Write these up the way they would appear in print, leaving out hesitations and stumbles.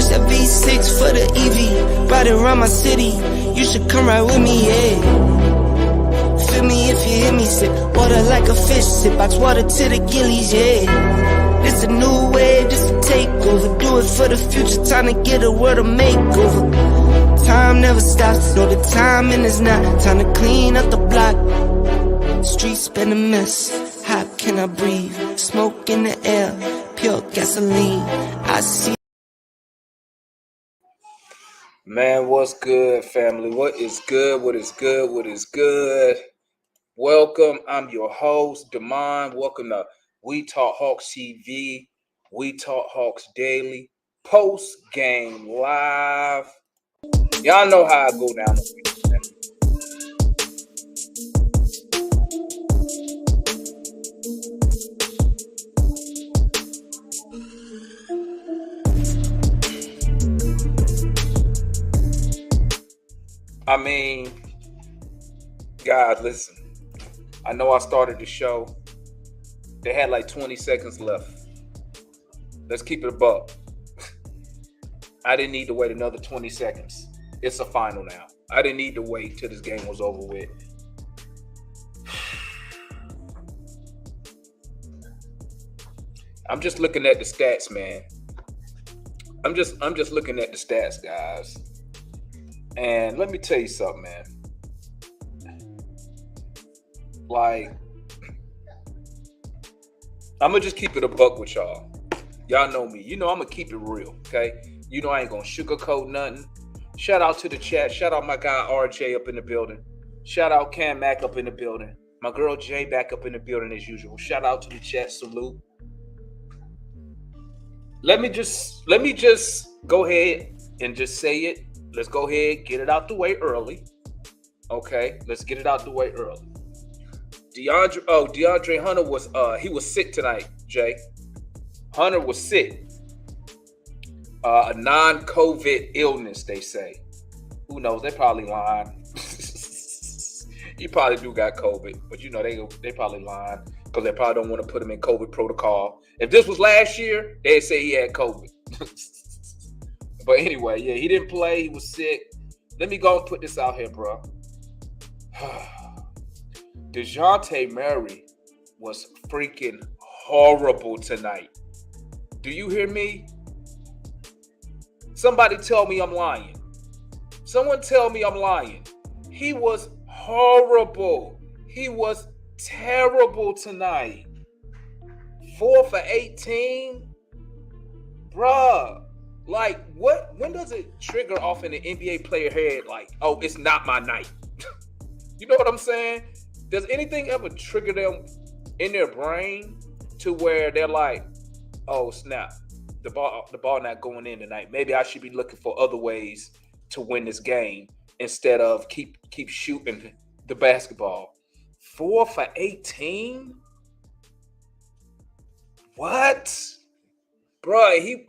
Switch that V6 for the EV. Ride it around my city. You should come ride with me, yeah. Feel me if you hear me sip. Water like a fish sip. Box water to the gillies, yeah. This a new wave, this a takeover. Do it for the future, time to get a world of makeover. Time never stops, no the timing is not. Time to clean up the block. Streets been a mess. How can I breathe? Smoke in the air, pure gasoline. I see. Man, what's good, family? What is good? What is good? What is good? Welcome. I'm your host, Damon. Welcome to We Talk Hawks TV. We Talk Hawks Daily. Post game live. Y'all know how I go down the week. I mean, guys, listen. I know I started the show. They had like 20 seconds left. Let's keep it a buck. I didn't need to wait another 20 seconds. It's a final now. I didn't need to wait till this game was over with. I'm just looking at the stats, man. I'm just looking at the stats, guys. And let me tell you something, man. Like, I'm going to just keep it a buck with y'all. Y'all know me. You know I'm going to keep it real, okay? You know I ain't going to sugarcoat nothing. Shout out to the chat. Shout out my guy RJ up in the building. Shout out Cam Mack up in the building. My girl Jay back up in the building as usual. Shout out to the chat. Salute. Let me just go ahead and just say it. Let's go ahead, get it out the way early. Okay, let's get it out the way early. DeAndre Hunter was sick tonight, Jay. Hunter was sick. A non-COVID illness, they say. Who knows? They probably lying. He probably do got COVID, but you know they probably lying because they probably don't want to put him in COVID protocol. If this was last year, they'd say he had COVID. But anyway, yeah, he didn't play. He was sick. Let me go and put this out here, bro. DeJounte Murray was freaking horrible tonight. Do you hear me? Somebody tell me I'm lying. Someone tell me I'm lying. He was horrible. He was terrible tonight. 4 for 18? Bruh. Like, what? When does it trigger off in the NBA player head? Like, oh, it's not my night. You know what I'm saying? Does anything ever trigger them in their brain to where they're like, oh, snap, the ball not going in tonight. Maybe I should be looking for other ways to win this game instead of keep shooting the basketball. 4 for 18? What? Bro, he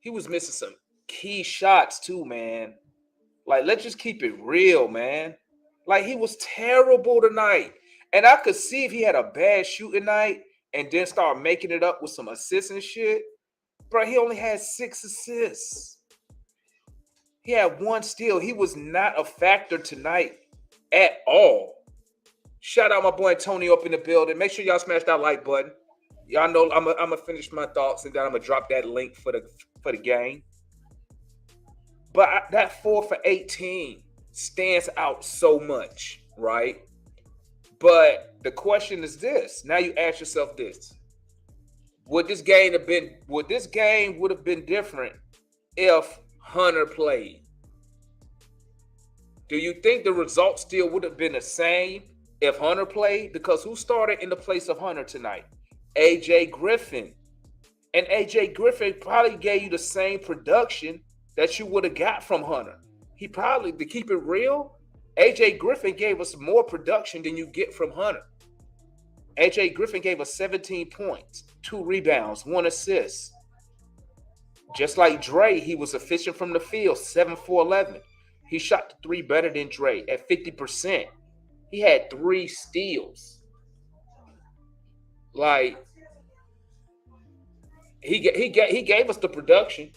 was missing some key shots too, man. Like, let's just keep it real, man. Like, he was terrible tonight. And I could see if he had a bad shooting night and then start making it up with some assists and shit. Bro, he only had 6 assists. He had 1 steal. He was not a factor tonight at all. Shout out my boy Tony up in the building. Make sure y'all smash that like button. Y'all know I'm gonna finish my thoughts and then I'm gonna drop that link for the game. But that 4 for 18 stands out so much, right? But the question is this. Now you ask yourself this. Would this game would have been different if Hunter played? Do you think the result still would have been the same if Hunter played? Because who started in the place of Hunter tonight? AJ Griffin. And AJ Griffin probably gave you the same production that you would have got from Hunter. He probably, to keep it real, AJ Griffin gave us more production than you get from Hunter. AJ Griffin gave us 17 points, 2 rebounds, 1 assist. Just like Dre, he was efficient from the field, 7 for 11. He shot the 3 better than Dre at 50%. He had 3 steals. Like, He gave us the production.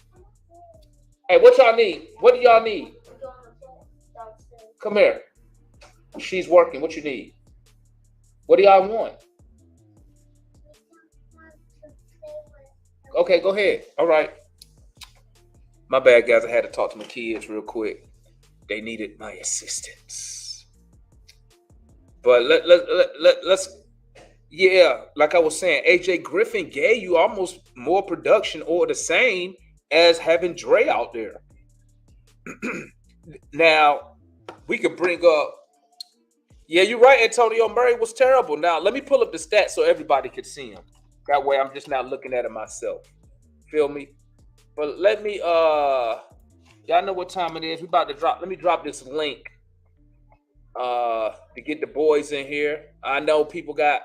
Hey, what y'all need? What do y'all need? Come here. She's working. What you need? What do y'all want? Okay, go ahead. All right. My bad, guys. I had to talk to my kids real quick. They needed my assistance. But let's yeah, like I was saying, AJ Griffin gave you almost more production or the same as having Dre out there. Now, we could bring up, yeah, you're right, Antonio Murray was terrible. Now, let me pull up the stats so everybody could see him. That way I'm just not looking at it myself. Feel me? But let me y'all know what time it is. We about to drop. Let me drop this link to get the boys in here. I know people got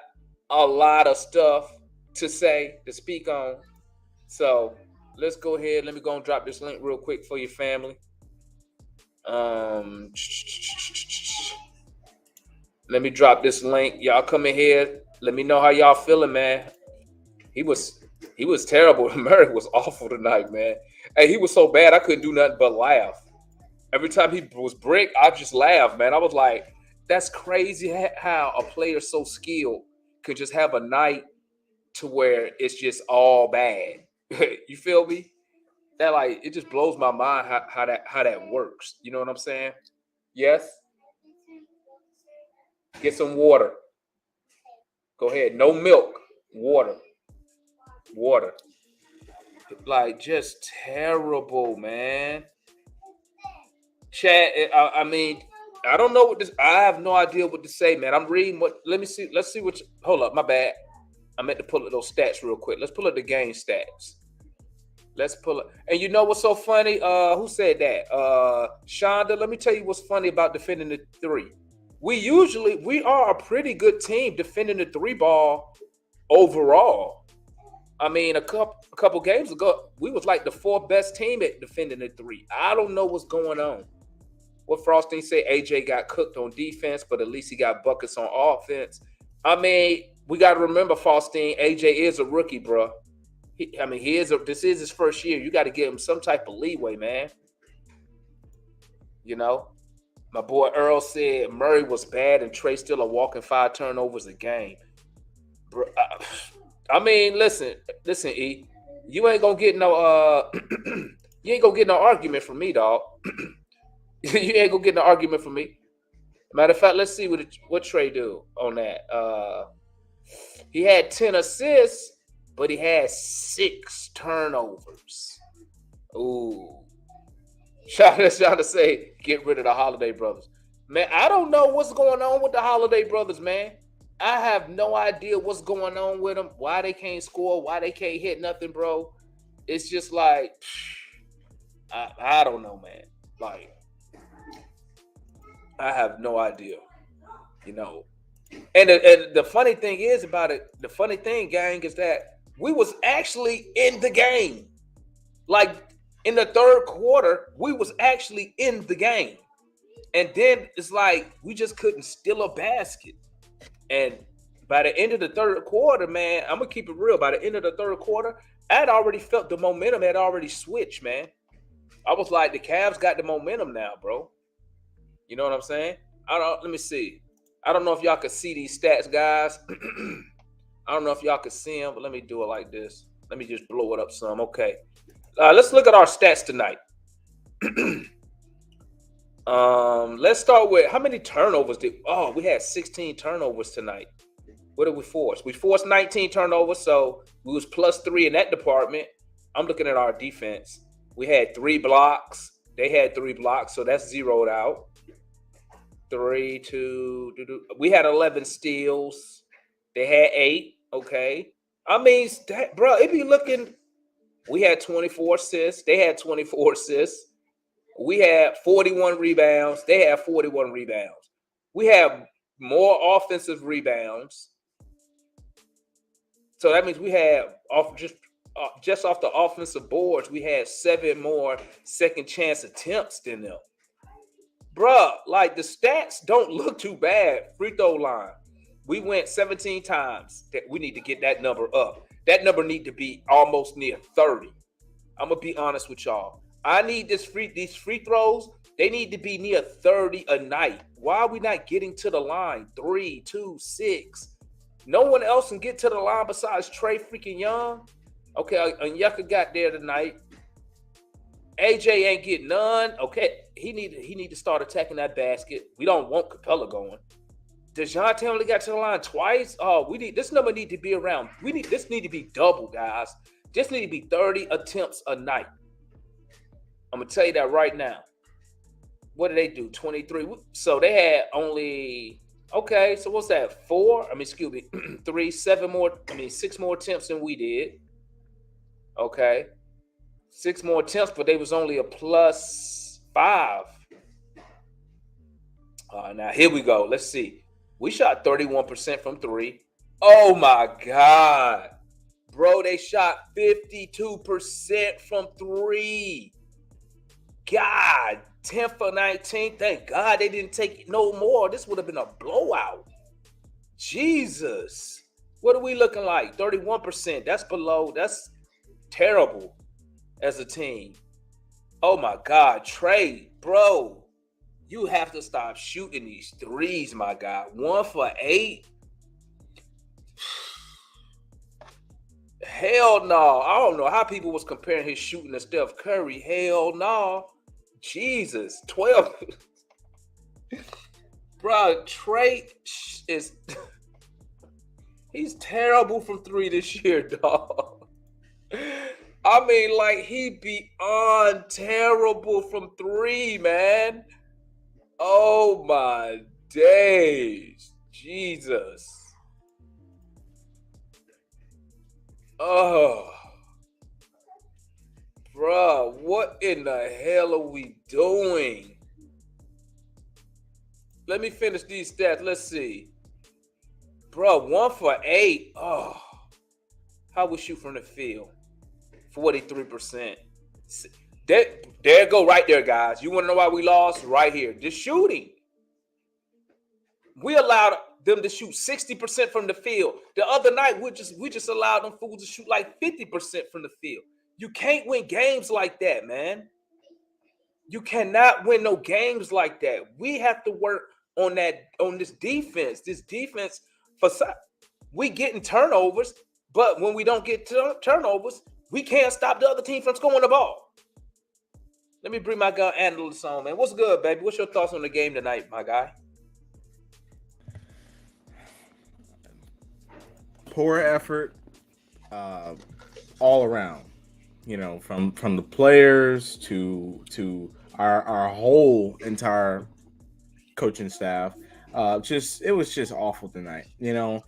a lot of stuff to say, to speak on. So let's go ahead. Let me go and drop this link real quick for your family. Let me drop this link. Y'all come in here. Let me know how y'all feeling, man. He was terrible. Murray was awful tonight, man. Hey, he was so bad I couldn't do nothing but laugh. Every time he was brick, I just laughed, man. I was like, that's crazy how a player so skilled could just have a night to where it's just all bad. You feel me? That, like, it just blows my mind how that works. You know what I'm saying? Yes. Get some water. Go ahead. No milk. Water. Water. Like, just terrible, man. Chad, I mean, I don't know what this. I have no idea what to say, man. I'm reading what. Let me see. Let's see what. Hold up, my bad. I meant to pull up those stats real quick. Let's pull up the game stats. Let's pull up. And you know what's so funny? Who said that? Shonda. Let me tell you what's funny about defending the three. We are a pretty good team defending the three ball overall. I mean, a couple games ago, we was like the fourth best team at defending the three. I don't know what's going on. What Frosting said, AJ got cooked on defense, but at least he got buckets on offense. I mean, we got to remember, Faustine, AJ is a rookie, bro. This is his first year. You got to give him some type of leeway, man. You know, my boy Earl said Murray was bad and Trey still a walking 5 turnovers a game. Bro, I mean, listen, E. You ain't gonna get no you ain't gonna get no argument from me, dog. You ain't gonna get no argument from me. Matter of fact, let's see what Trey do on that. He had 10 assists, but he had 6 turnovers. Ooh. Trying to say, get rid of the Holiday brothers. Man, I don't know what's going on with the Holiday brothers, man. I have no idea what's going on with them, why they can't score, why they can't hit nothing, bro. It's just like, I don't know, man. Like, I have no idea, you know. And the funny thing is about it, the funny thing, gang, is that we was actually in the game. Like, in the third quarter, we was actually in the game. And then it's like, we just couldn't steal a basket. And by the end of the third quarter, man, I'm going to keep it real. By the end of the third quarter, I had already felt the momentum had already switched, man. I was like, the Cavs got the momentum now, bro. You know what I'm saying? Let me see. I don't know if y'all can see these stats, guys. I don't know if y'all can see them, but let me do it like this. Let me just blow it up some. Okay. Let's look at our stats tonight. Let's start with how many turnovers we had 16 turnovers tonight. What did we force? We forced 19 turnovers, so we was +3 in that department. I'm looking at our defense. We had 3 blocks. They had 3 blocks, so that's zeroed out. 3, 2, we had 11 steals. They had 8. Okay. I mean, bro, it be looking. We had 24 assists. They had 24 assists. We had 41 rebounds. They had 41 rebounds. We have more offensive rebounds. So that means we have just off the offensive boards, we had 7 more second chance attempts than them. Bruh, like, the stats don't look too bad. Free throw line. We went 17 times. We need to get that number up. That number need to be almost near 30. I'm gonna be honest with y'all. I need these free throws. They need to be near 30 a night. Why are we not getting to the line? 3, 2, 6. No one else can get to the line besides Trey freaking Young. Okay, Onyeka got there tonight. AJ ain't getting none. Okay, he need to start attacking that basket. We don't want Capella going. DeJounte only got to the line twice. Oh, we need this number need to be around. This need to be double, guys. This need to be 30 attempts a night. I'm gonna tell you that right now. What did they do? 23. So they had only okay. So what's that? 4? I mean, excuse me, 3, 7 more. I mean, 6 more attempts than we did. Okay, 6 more attempts, but they was only a +5. Now here we go. Let's see. We shot 31% from 3. Oh my God. Bro, they shot 52% from 3. God, 10 for 19. Thank God they didn't take no more. This would have been a blowout. Jesus. What are we looking like? 31%. That's below. That's terrible as a team. Oh my God. Trey, bro. You have to stop shooting these threes, my guy. 1 for 8. Hell no. I don't know how people was comparing his shooting to Steph Curry. Hell no. Jesus. 12. Bro, Trey is... he's terrible from 3 this year, dog. I mean, like, he beyond terrible from 3, man. Oh my days. Jesus. Oh. Bruh, what in the hell are we doing? Let me finish these stats. Let's see. Bruh, 1 for 8. Oh. How we shoot from the field? 43%. There go right there, guys. You want to know why we lost? Right here. Just shooting. We allowed them to shoot 60% from the field. The other night, we just allowed them fools to shoot like 50% from the field. You can't win games like that, man. You cannot win no games like that. We have to work on this defense. This defense, we getting turnovers, but when we don't get turnovers, we can't stop the other team from scoring the ball. Let me bring my guy analyst on, man. What's good, baby? What's your thoughts on the game tonight, my guy? Poor effort, all around. You know, from the players to our whole entire coaching staff. It was just awful tonight. You know,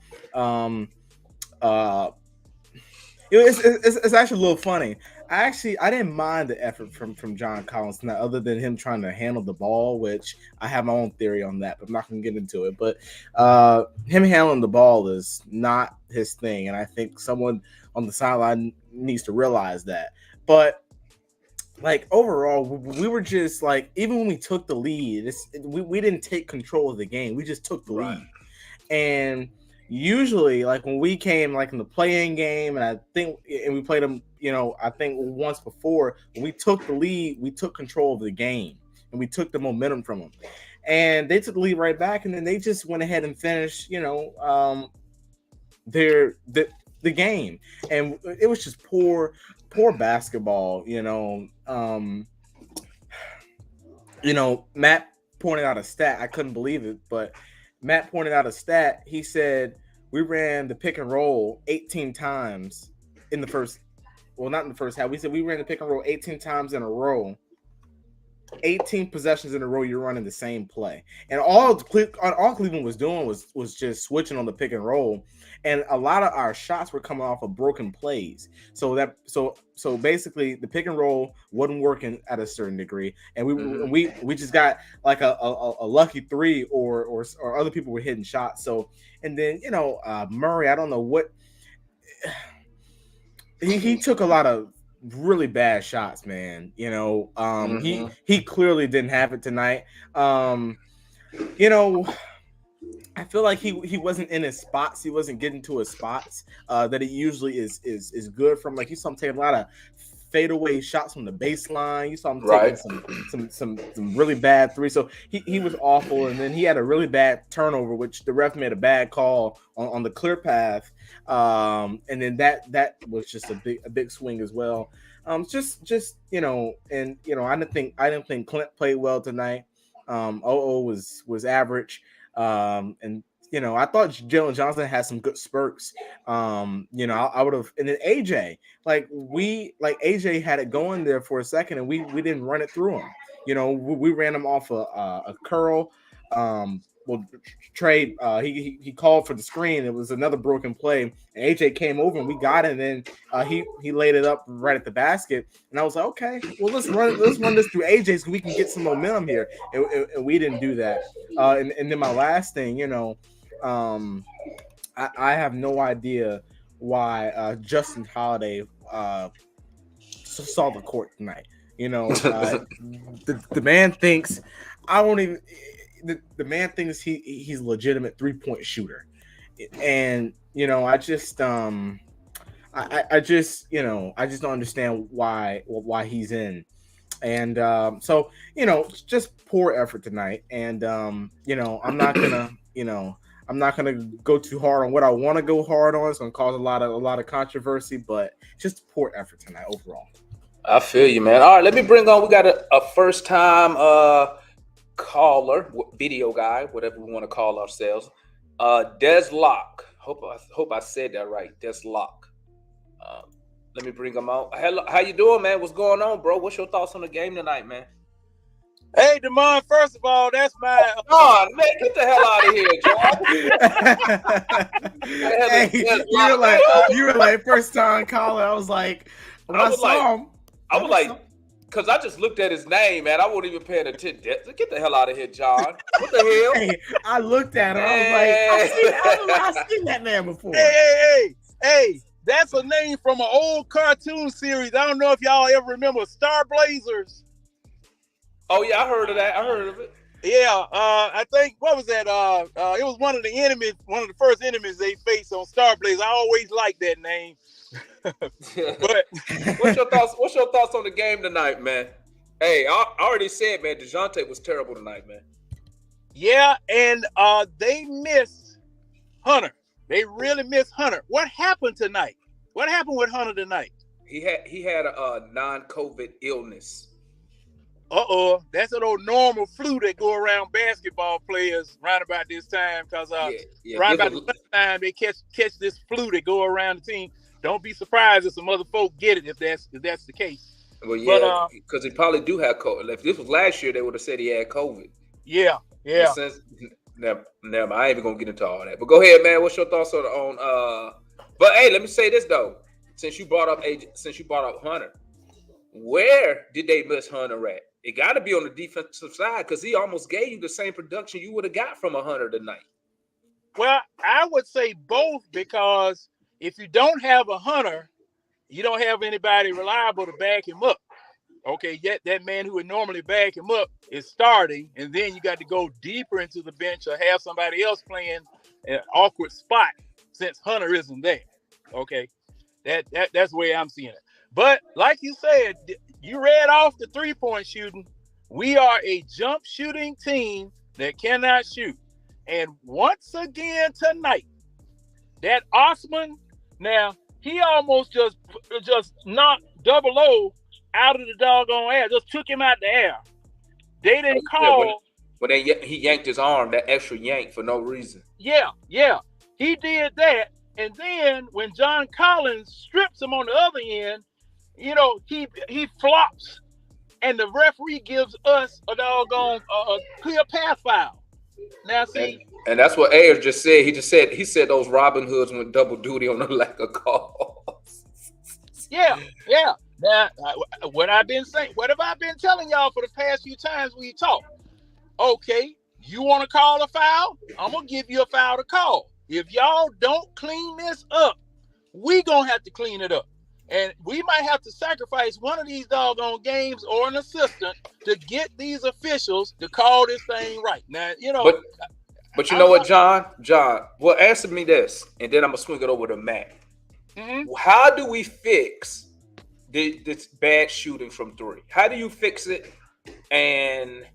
it's actually a little funny. I didn't mind the effort from John Collins tonight, other than him trying to handle the ball, which I have my own theory on that, but I'm not going to get into it. But him handling the ball is not his thing, and I think someone on the sideline needs to realize that. But like overall, we were just like, even when we took the lead, we didn't take control of the game. We just took the lead, and usually, like when we came, like in the play-in game, and we played them, you know, I think once before, when we took the lead, we took control of the game, and we took the momentum from them, and they took the lead right back, and then they just went ahead and finished, you know, the game, and it was just poor basketball, you know. Matt pointed out a stat. I couldn't believe it, but Matt pointed out a stat. He said we ran the pick and roll 18 times in the first. Well, not in the first half. We said we ran the pick and roll 18 times in a row. 18 possessions in a row, you're running the same play, and all Cleveland was doing was just switching on the pick and roll, and a lot of our shots were coming off of broken plays. So basically, the pick and roll wasn't working at a certain degree, and we just got like a lucky 3, or other people were hitting shots. So, and then Murray, I don't know what he took a lot of really bad shots, man. He clearly didn't have it tonight. I feel like he wasn't in his spots. He wasn't getting to his spots that he usually is good from. Like you saw him take a lot of fadeaway shots from the baseline. You saw him taking Right. some really bad threes. So he was awful. And then he had a really bad turnover, which the ref made a bad call on the clear path. And then that was just a big swing as well. Just and I didn't think Clint played well tonight. OO was average. And I thought Jalen Johnson had some good spurts. I would have, and then AJ, AJ had it going there for a second, and we didn't run it through him. We ran him off a curl. Well, Trey, he called for the screen. It was another broken play, and AJ came over and we got it. And then he laid it up right at the basket, and I was like, okay, well let's run this through AJ so we can get some momentum here. And we didn't do that. And then my last thing, I have no idea why Justin Holiday saw the court tonight. The man thinks I won't even. The man thinks he's a legitimate 3-point shooter, and I just don't understand why he's in, and so just poor effort tonight, and I'm not gonna go too hard on what I want to go hard on. It's gonna cause a lot of controversy, but just poor effort tonight overall. I feel you, man. All right, let me bring on. We got a first time caller, video guy, whatever we want to call ourselves. Des Locke. Hope I said that right. Des Locke. Let me bring him out. Hello, how you doing, man? What's going on, bro? What's your thoughts on the game tonight, man? Hey, Damon, first of all, that's my... John, man, get the hell out of here, John. Hey, you were like first time caller. I was like, when I saw him. I was like, because I just looked at his name, man. I wasn't even paying attention. Get the hell out of here, John. What the hell? Hey, I looked at him. I was like, I've seen that man before. Hey, that's a name from an old cartoon series. I don't know if y'all ever remember Star Blazers. Oh, yeah, I heard of that. I heard of it. Yeah, I think, what was that? It was one of the first enemies they faced on Star Blazers. I always liked that name. But what's your thoughts on the game tonight, man? Hey, I already said, man, DeJounte was terrible tonight, man. Yeah, and they missed Hunter. They really missed Hunter. What happened tonight? What happened with Hunter tonight? He had a non-COVID illness. That's an old normal flu that go around basketball players right about this time, because right about this time they catch this flu that go around the team. Don't be surprised if some other folk get it if that's the case. Well, yeah, because he probably do have COVID. If this was last year, they would have said he had COVID. Yeah. Never mind. I ain't even gonna get into all that. But go ahead, man. What's your thoughts on? But hey, let me say this though. Since you brought up Hunter, where did they miss Hunter at? It got to be on the defensive side, because he almost gave you the same production you would have got from a Hunter tonight. Well, I would say both, because if you don't have a Hunter, you don't have anybody reliable to back him up. Okay, yet that man who would normally back him up is starting, and then you got to go deeper into the bench or have somebody else playing an awkward spot since Hunter isn't there. Okay, that's the way I'm seeing it. But like you said, you read off the 3-point shooting. We are a jump shooting team that cannot shoot. And once again tonight, that Osman, now he almost just knocked Double O out of the doggone air, just took him out the air. They didn't call. When he yanked his arm, that extra yank for no reason. Yeah, he did that. And then when John Collins strips him on the other end, he flops, and the referee gives us a doggone clear path foul. Now see, and that's what Ayers just said. He said those Robin Hoods went double duty on the lack of calls. Yeah. Now, what have I been telling y'all for the past few times we talk? Okay, you want to call a foul? I'm gonna give you a foul to call. If y'all don't clean this up, we gonna have to clean it up. And we might have to sacrifice one of these doggone games or an assistant to get these officials to call this thing right. Now, But you know what, John? Well, answer me this, and then I'm gonna swing it over to Matt. Mhm. How do we fix this bad shooting from three? How do you fix it? And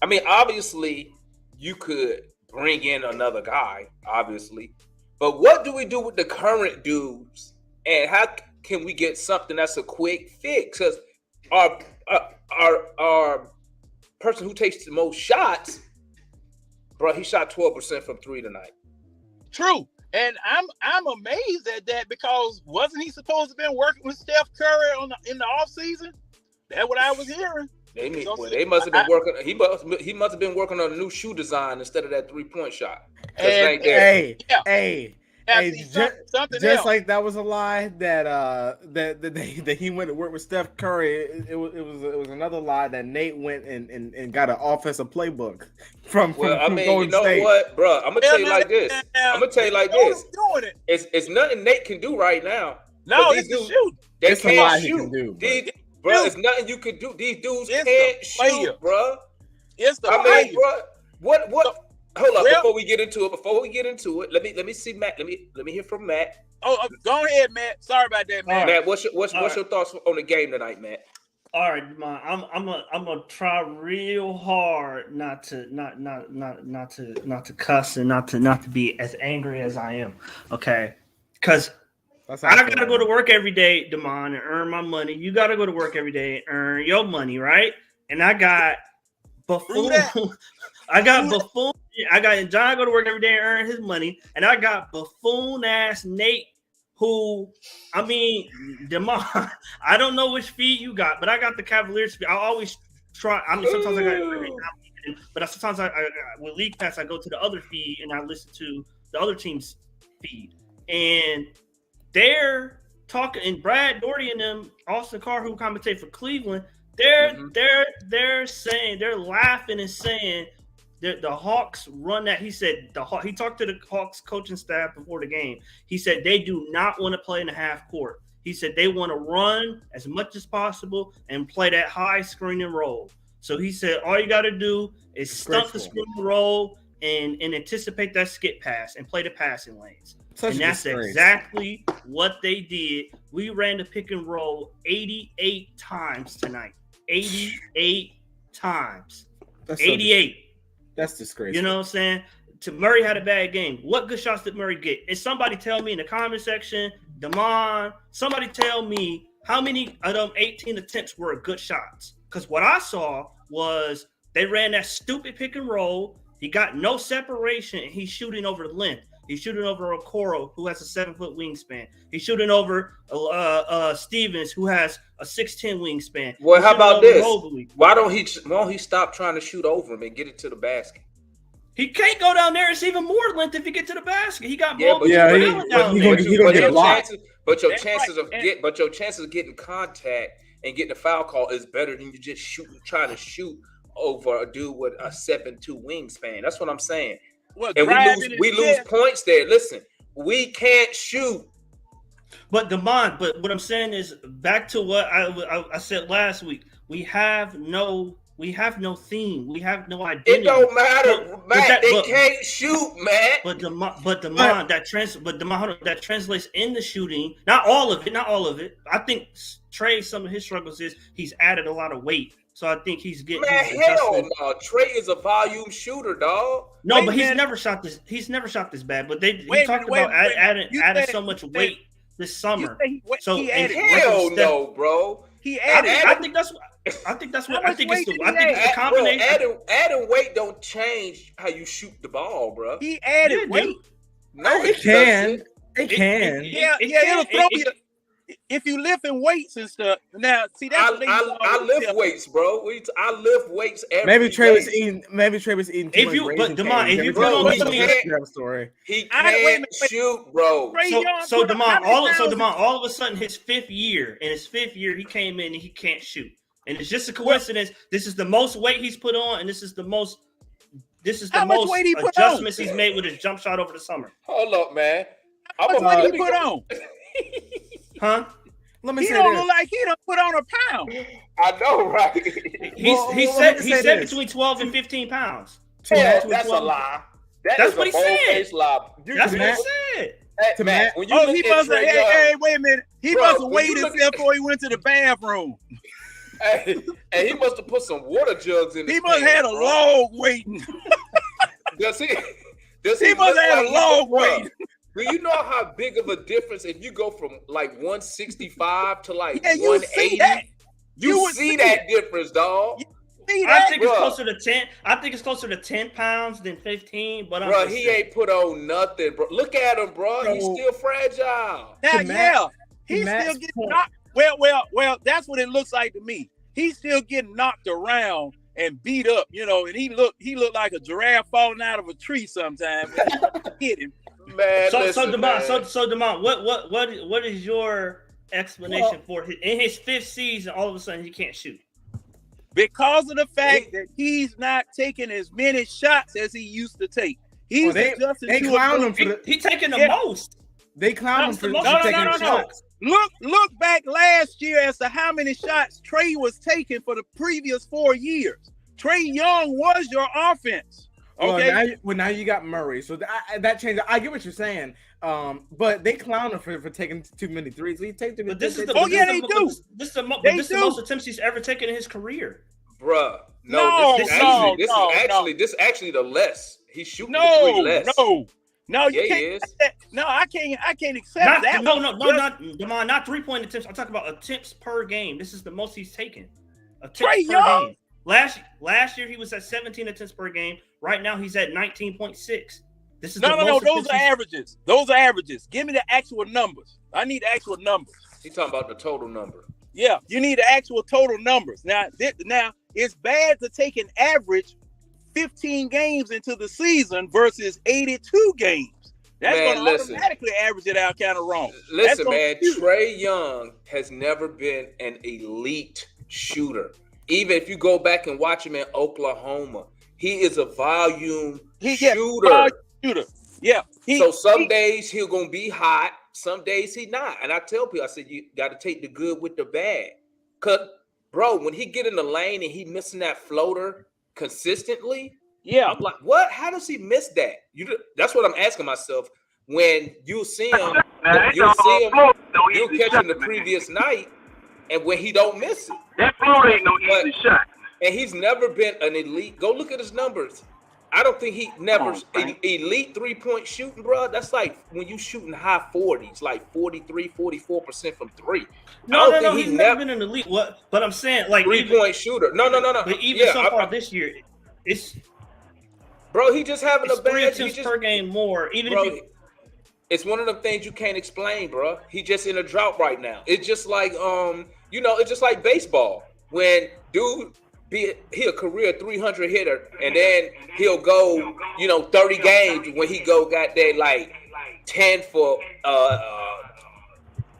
I mean, obviously, you could bring in another guy, obviously, but what do we do with the current dudes? And how can we get something that's a quick fix? Because our person who takes the most shots, bro, he shot 12% from three tonight. True. And I'm amazed at that because wasn't he supposed to have been working with Steph Curry in the offseason? That's what I was hearing. They must have been working. He must have been working on a new shoe design instead of that 3-point shot. Hey, something just else. like that was a lie that he went to work with Steph Curry. It was another lie that Nate went and got an offensive playbook from Golden State. What, bro? I'm gonna tell you like this. It's nothing Nate can do right now. No, it's the shoot. They It's can't he shoot. can do, Bro, it's nothing you can do. These dudes It's can't the shoot, player. bro. It's the I player. mean, bro, what? Hold up, Well- before we get into it, let me see Matt. Let me hear from Matt. Oh, go ahead, Matt. Sorry about that, man. Matt, what's your thoughts on the game tonight, Matt? All right, I'm gonna try real hard not to cuss and not to be as angry as I am. Okay, because I gotta go to work every day, Damon, and earn my money. You gotta go to work every day and earn your money, right? And I got buffoon. I got buffoon. I got John go to work every day and earn his money, and I got buffoon ass Nate. Who, I mean, Damon, I don't know which feed you got, but I got the Cavaliers feed. I always try. I mean, sometimes I got it, but sometimes I with League Pass, I go to the other feed and I listen to the other team's feed. And they're talking, and Brad Doherty and them, Austin Carr, who commentate for Cleveland, they're saying, they're laughing and saying, the Hawks run that. He said he talked to the Hawks coaching staff before the game. He said they do not want to play in the half court. He said they want to run as much as possible and play that high screen and roll. So he said all you got to do is stunt the screen and roll and anticipate that skip pass and play the passing lanes. And that's exactly what they did. We ran the pick and roll 88 times tonight. 88 times. That's 88. That's disgraceful. You know what I'm saying? Murray had a bad game. What good shots did Murray get? And somebody tell me in the comment section, Damon, somebody tell me how many of them 18 attempts were good shots. Because what I saw was they ran that stupid pick and roll. He got no separation, and he's shooting over the length. He's shooting over Okoro, who has a 7-foot wingspan. He's shooting over Stevens, who has a 6'10" wingspan. Well, how about this? Mobley. Why don't he stop trying to shoot over him and get it to the basket? He can't go down there. It's even more length if he get to the basket. He got Yeah, Mobley but down there. your chances of getting contact and getting a foul call is better than you just trying to shoot over a dude with a 7'2" wingspan. That's what I'm saying. And we lose points there. Listen, we can't shoot. But Damon, what I'm saying is back to what I said last week. We have no theme. We have no identity. It don't matter, Matt. They can't shoot, Matt. But Damon, that translates into shooting. Not all of it. I think Trey, some of his struggles is he's added a lot of weight. So I think he's getting. Man, hell no. Trey is a volume shooter, dog. No, but he's never shot this. He's never shot this bad. But he talked about adding so much weight this summer. Hell no, bro. He added. I think that's what. I think it's a combination. Adding weight don't change how you shoot the ball, bro. He added weight. No, it can. It can. It'll throw you. If you lifting weights and stuff, now see that's I lift weights, bro. I lift weights every maybe Trey was day. eating. If you put story, he can't shoot, bro. So Damon, all of a sudden, his fifth year, he came in and he can't shoot, and it's just a coincidence. This is the most weight he's put on, and this is the most adjustments he's made with his jump shot over the summer. Hold up, man. How much weight he put on? Huh? Let me he say don't this. look like he don't put on a pound. I know, right? He said between 12 and 15 pounds. Hell, that's a lie. That's what he said. That's what he said. Hey, Matt, when you Oh, look he at must have. Trae Hey, Young, wait a minute. He Bro, must have when you waited look before he went to the bathroom. and he must have put some water jugs in his He must pants, have had a bro. log waiting. Does he He look must have had like a he log bro, waiting. Do you know how big of a difference if you go from like 165 to like Yeah, you 180? see that. You would see that difference, dog. See I that? think it's Bruh. closer to 10. I think it's closer to 10 pounds than 15. But I'm Bro, just he saying. ain't put on nothing, bro. Look at him, bro. He's So- still fragile. Now, To Matt- yeah, he's Matt's still getting point. knocked. Well, that's what it looks like to me. He's still getting knocked around and beat up, and he looked like a giraffe falling out of a tree sometimes. Hit him. Man, So listen, Damon, man. so Damon, what is your explanation for in his 5th season? All of a sudden, he can't shoot. Because of the fact that he's not taking as many shots as he used to take. He's adjusting they to clown a him for the He taking the Yeah. most. they clown him That's for the for most- taking No. shots. Look back last year as to how many shots Trae was taking for the previous 4 years. Trae Young was your offense. Okay. Well, now you got Murray, so that changed. I get what you're saying, but they clown him for taking too many threes. He takes But this is the they do. This is the do. most attempts he's ever taken in his career. Bruh. No, this is actually the less. He's shooting the three less. No, you Yeah, he can't. is. No, I can't accept that. Not Damon, not 3-point attempts. I'm talking about attempts per game. This is the most he's taken. Attempts Trae per Young? game. Last year he was at 17 attempts per game. Right now he's at 19.6. This is No. the most Those attempts are averages. Those are averages. Give me the actual numbers. I need the actual numbers. He's talking about the total number. Yeah, you need the actual total numbers. Now it's bad to take an average 15 games into the season versus 82 games. That's going to automatically average it out kind of wrong. Listen, man, Trae Young has never been an elite shooter. Even if you go back and watch him in Oklahoma, he is a volume shooter. Yeah. So some days he'll gonna be hot, some days he not. And I tell people, I said, you got to take the good with the bad. Cause, bro, when he get in the lane and he missing that floater consistently, yeah, I'm like, what? How does he miss that? That's what I'm asking myself. When you see him, you'll catch him the previous night, and when he don't miss it. That float ain't no easy shot. And he's never been an elite. Go look at his numbers. I don't think he never elite 3-point shooting, bro. That's like when you shooting high 40s, like 43, 44% from three. No. He's never been an elite. What? But I'm saying, like 3-point shooter. No. But even so far this year, it's bro. He just having a bad 3 attempts per game more. Even bro, if it's one of the things you can't explain, bro. He just in a drought right now. It's just like it's just like baseball when dude. He a career 300 hitter, and then he'll go, 30 games when he got that like 10 for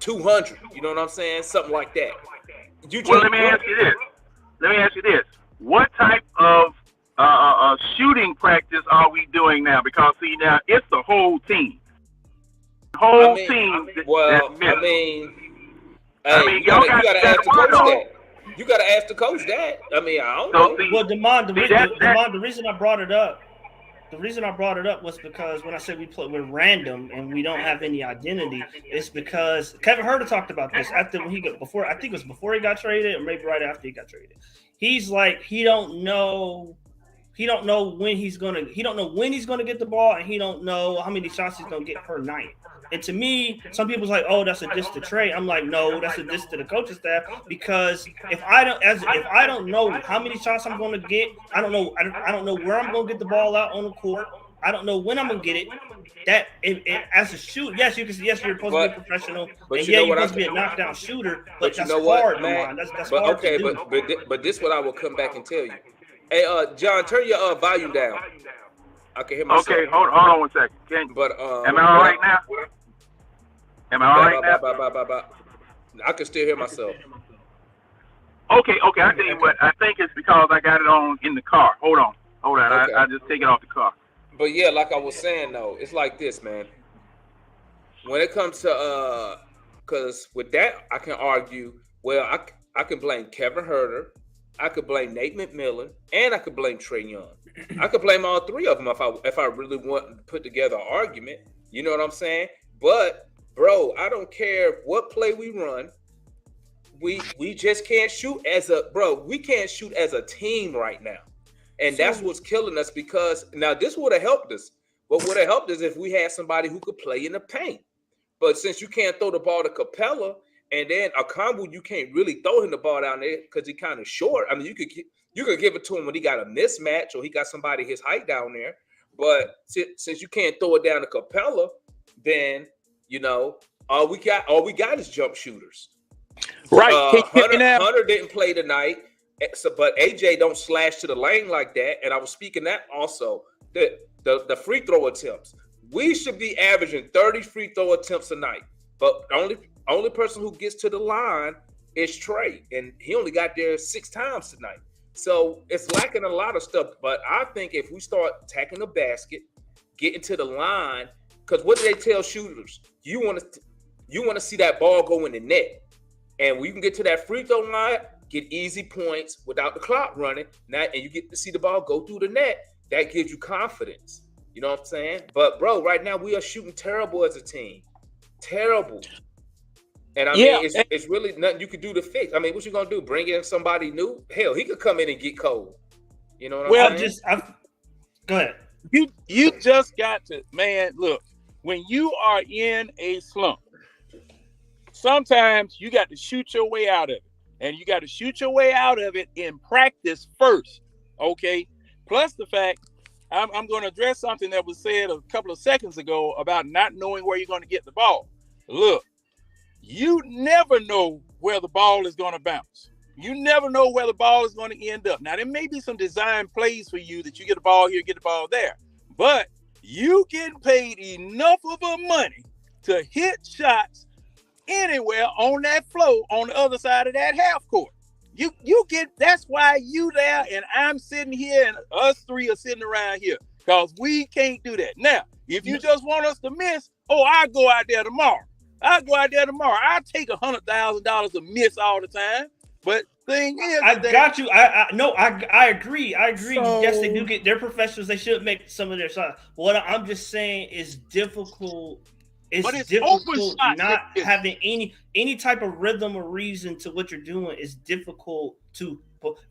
200. You know what I'm saying? Something like that. Let me ask you this. What type of shooting practice are we doing now? Because see now it's the whole team. Team. You gotta ask the coach that. You got to ask the coach that. I mean, I don't know. Well, the reason I brought it up, was because when I said we're random and we don't have any identity, it's because Kevin Huerter talked about this I think it was before he got traded or maybe right after he got traded. He's like, he don't know when he's gonna get the ball, and he don't know how many shots he's gonna get per night. And to me, some people's like, "Oh, that's a diss to Trae." I'm like, "No, that's a diss to the coaching staff." Because if I don't know how many shots I'm going to get, I don't know where I'm going to get the ball out on the court. I don't know when I'm going to get it. That as a shooter, yes, you're supposed to be a professional, and you're supposed to be a knockdown shooter. But that's hard, man. That's hard to do. But this what I will come back and tell you. Hey, John, turn your volume down. I can hear myself. Okay, hold on 1 second. Am I all right now? Am I all right now? I can still hear myself. Okay. I tell you what. I think it's because I got it on in the car. Hold on. Okay. I just take it off the car. But yeah, like I was saying though, it's like this, man. When it comes to because with that I can argue. Well, I can blame Kevin Huerter, I could blame Nate McMillan, and I could blame Trae Young. I could blame all three of them if I really want to put together an argument. You know what I'm saying? But bro, I don't care what play we run. We just can't shoot we can't shoot as a team right now. And that's what's killing us, because now this would have helped us. What would have helped us if we had somebody who could play in the paint. But since you can't throw the ball to Capella, and then Okongwu, you can't really throw him the ball down there because he's kind of short. I mean, you could give it to him when he got a mismatch or he got somebody his height down there. But since you can't throw it down to Capella, then all we got is jump shooters. Right. Hunter didn't play tonight, but AJ don't slash to the lane like that. And I was speaking that also. The free throw attempts. We should be averaging 30 free throw attempts a night. But the only person who gets to the line is Trey. And he only got there 6 times tonight. So it's lacking a lot of stuff. But I think if we start attacking the basket, getting to the line, because what do they tell shooters? You want to see that ball go in the net. And we can get to that free throw line, get easy points without the clock running. And you get to see the ball go through the net. That gives you confidence. You know what I'm saying? But, bro, right now we are shooting terrible as a team. Terrible. And, I mean, it's really nothing you can do to fix. I mean, what you going to do? Bring in somebody new? Hell, he could come in and get cold. You know what I'm saying? Go ahead. You just got to, man, look, when you are in a slump, sometimes you got to shoot your way out of it. And you got to shoot your way out of it in practice first, okay? Plus the fact, I'm going to address something that was said a couple of seconds ago about not knowing where you're going to get the ball. Look, you never know where the ball is going to bounce. You never know where the ball is going to end up. Now, there may be some design plays for you that you get the ball here, get the ball there. But you getting paid enough of a money to hit shots anywhere on that flow on the other side of that half court. You get, that's why you there and I'm sitting here and us three are sitting around here, because we can't do that. Now, if you just want us to miss, I'll go out there tomorrow. I'll take $100,000 to miss all the time. But thing is, I got you. I agree. So, yes, they do get, they're professionals. They should make some of their shots. What I'm just saying is difficult. It's difficult not having any type of rhythm or reason to what you're doing. Is difficult to.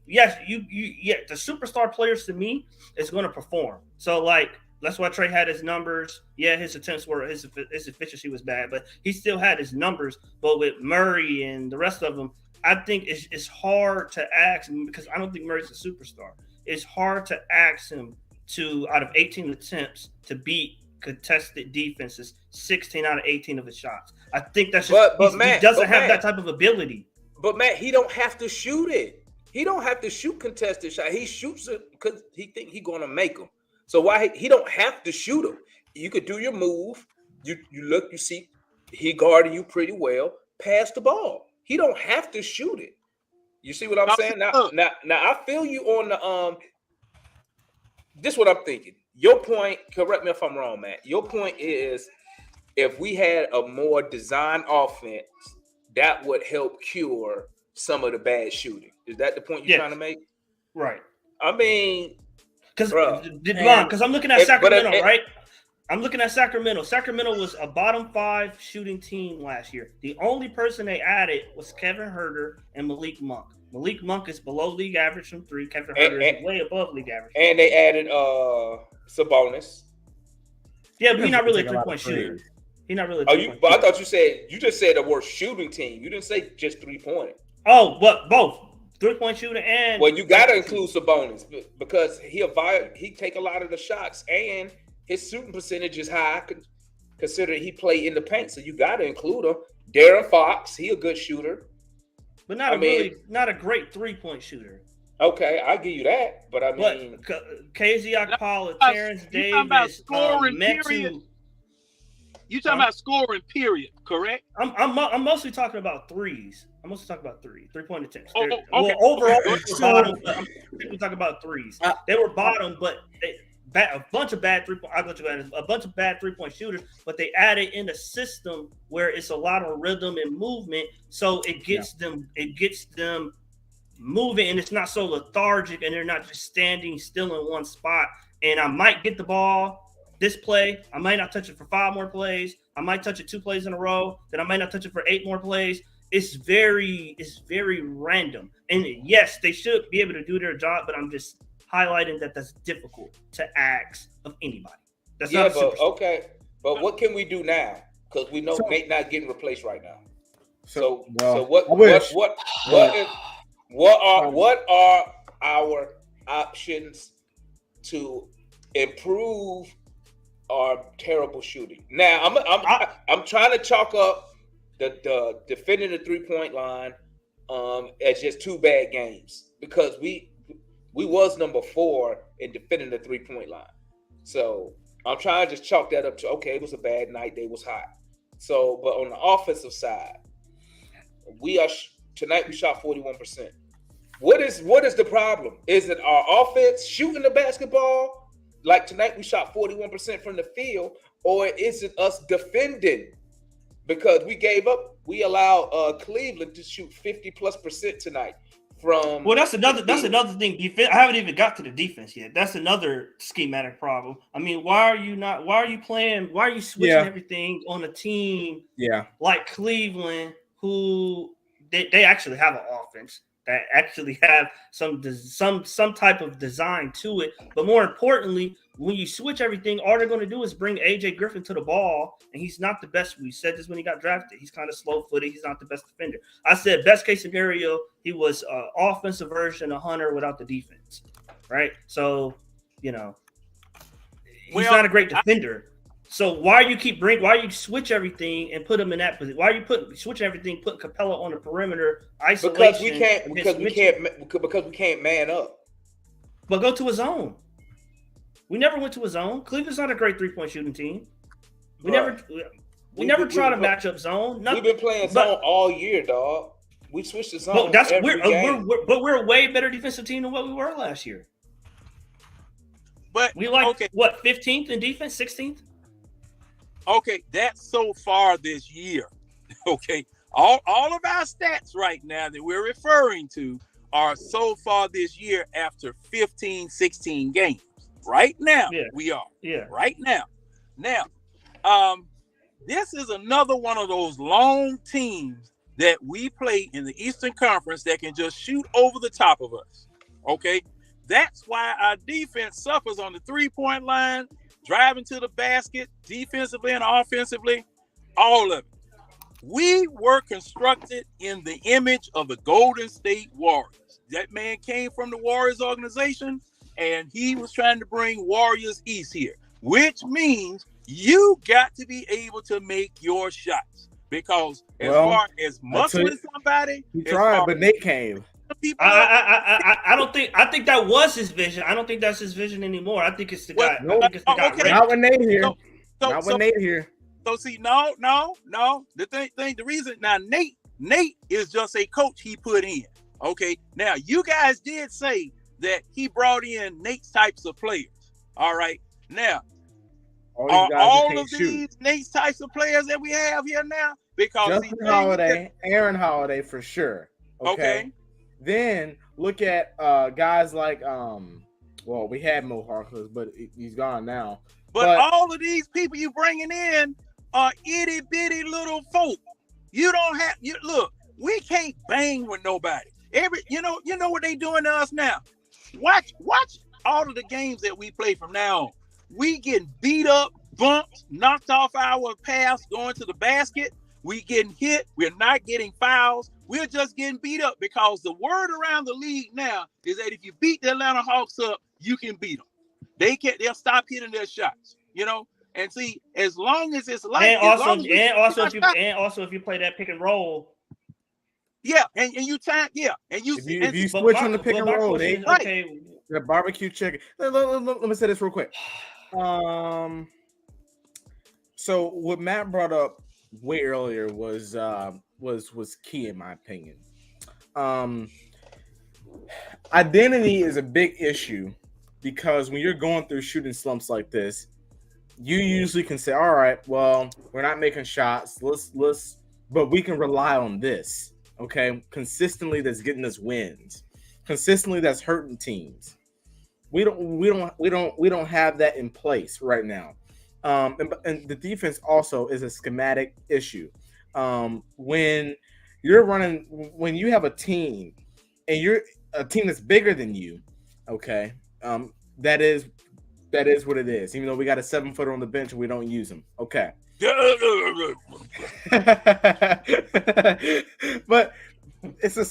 Yes, the superstar players to me is going to perform. So like that's why Trey had his numbers. Yeah, his attempts were his efficiency was bad, but he still had his numbers. But with Murray and the rest of them, I think it's hard to ask him, because I don't think Murray's a superstar. It's hard to ask him to, out of 18 attempts, to beat contested defenses 16 out of 18 of his shots. I think that's just he doesn't have that type of ability. But Matt, he don't have to shoot it. He don't have to shoot contested shot. He shoots it because he think he's gonna make them. So why he don't have to shoot them? You could do your move. You look, you see he guarded you pretty well. Pass the ball. He don't have to shoot it. You see what I'm saying? Now I feel you on the this is what I'm thinking. Your point, correct me if I'm wrong, Matt. Your point is if we had a more designed offense, that would help cure some of the bad shooting. Is that the point you're trying to make? Right. I mean, because I'm looking at Sacramento, right? I'm looking at Sacramento. Sacramento was a bottom 5 shooting team last year. The only person they added was Kevin Huerter and Malik Monk. Malik Monk is below league average from 3. Kevin Huerter is way above league average. And they added Sabonis. Yeah, but he's not really a 3-point shooter. He's not really a 3-point But I thought you just said the word shooting team. You didn't say just 3-point. Oh, but both. 3-point shooter and... Well, you got to include Sabonis because he take a lot of the shots and his shooting percentage is high considering he played in the paint. So you got to include him. Darren Fox, he a good shooter. But not a great 3-point shooter. Okay, I'll give you that. But I mean... KZ Okpala, Terrence Davis, Metu. You talking about scoring, period, correct? I'm mostly talking about threes. I'm mostly talking about 3-point attempts. Okay. Well, overall, we're talking about threes. They were bottom, but a bunch of bad 3-point. I'll let you add a bunch of bad 3-point shooters, but they added in a system where it's a lot of rhythm and movement, so it gets them moving and it's not so lethargic and they're not just standing still in one spot. And I might get the ball this play. I might not touch it for 5 more plays. I might touch it 2 plays in a row. Then I might not touch it for 8 more plays. It's very random. And yes, they should be able to do their job, but I'm just highlighting that that's difficult to ask of anybody. That's not okay. But what can we do now? Because we know Nate not getting replaced right now. So what are our options to improve our terrible shooting? Now I'm trying to chalk up the defending the 3-point line as just 2 bad games because we was number 4 in defending the 3-point line. So I'm trying to just chalk that up to okay, it was a bad night, they was hot. So, but on the offensive side, tonight we shot 41%. What is the problem? Is it our offense shooting the basketball? Like tonight we shot 41% from the field, or is it us defending? Because we allowed Cleveland to shoot 50+% tonight from. Well, that's another thing. Defense. I haven't even got to the defense yet. That's another schematic problem. I mean, why are you switching everything on a team like Cleveland, who they actually have an offense that actually have some type of design to it. But more importantly, when you switch everything, all they're going to do is bring AJ Griffin to the ball, and he's not the best. We said this when he got drafted. He's kind of slow-footed. He's not the best defender. I said best case scenario, he was an offensive version of Hunter without the defense, right? So, he's not a great defender. So why you switch everything and put him in that position? Why are you switch everything, put Capella on the perimeter, isolation? Because we can't man up. But go to a zone. We never went to a zone. Cleveland's not a great 3-point shooting team. We never try to match up zone. We've been playing zone all year, dog. We switched the zone. But we're a way better defensive team than what we were last year. But we 15th in defense, 16th. Okay, that's so far this year. Okay, all of our stats right now that we're referring to are so far this year after 15, 16 games. Right now, we are. Yeah. Right now. Now, this is another one of those lone teams that we play in the Eastern Conference that can just shoot over the top of us. Okay? That's why our defense suffers on the 3-point line, driving to the basket, defensively and offensively, all of it. We were constructed in the image of the Golden State Warriors. That man came from the Warriors organization, and he was trying to bring Warriors East here, which means you got to be able to make your shots. Because far as muscling somebody, he tried, but Nate came. I think that was his vision. I don't think that's his vision anymore. I think it's the guy. Okay. Not when Nate here. Nate here. So see, no. The reason now Nate is just a coach he put in. Okay. Now you guys did say that he brought in Nate's types of players. All right. Now, all of these Nate's types of players that we have here now? Because Aaron Holiday for sure. Okay. Then look at guys like we had Mo Harkless, but he's gone now. But all of these people you bringing in are itty bitty little folk. You don't have look. We can't bang with nobody. You know what they doing to us now. Watch all of the games that we play from now on. We getting beat up, bumped, knocked off our pass, going to the basket. We getting hit. We're not getting fouls. We're just getting beat up because the word around the league now is that if you beat the Atlanta Hawks up, you can beat them. They'll stop hitting their shots. And see, as long as it's like, if you play that pick and roll. Yeah, and you time, and you if you switch on the pick and roll, the barbecue chicken. Let me say this real quick. So what Matt brought up way earlier was key in my opinion. Identity is a big issue because when you're going through shooting slumps like this, you usually can say, all right, well, we're not making shots. Let's but we can rely on this. okay, consistently that's getting us wins, consistently that's hurting teams. We don't have that in place right now. And the defense also is a schematic issue. When when you have a team and you're a team that's bigger than you, okay, that is what it is. Even though we got a 7-footer on the bench and we don't use him, okay. But it's a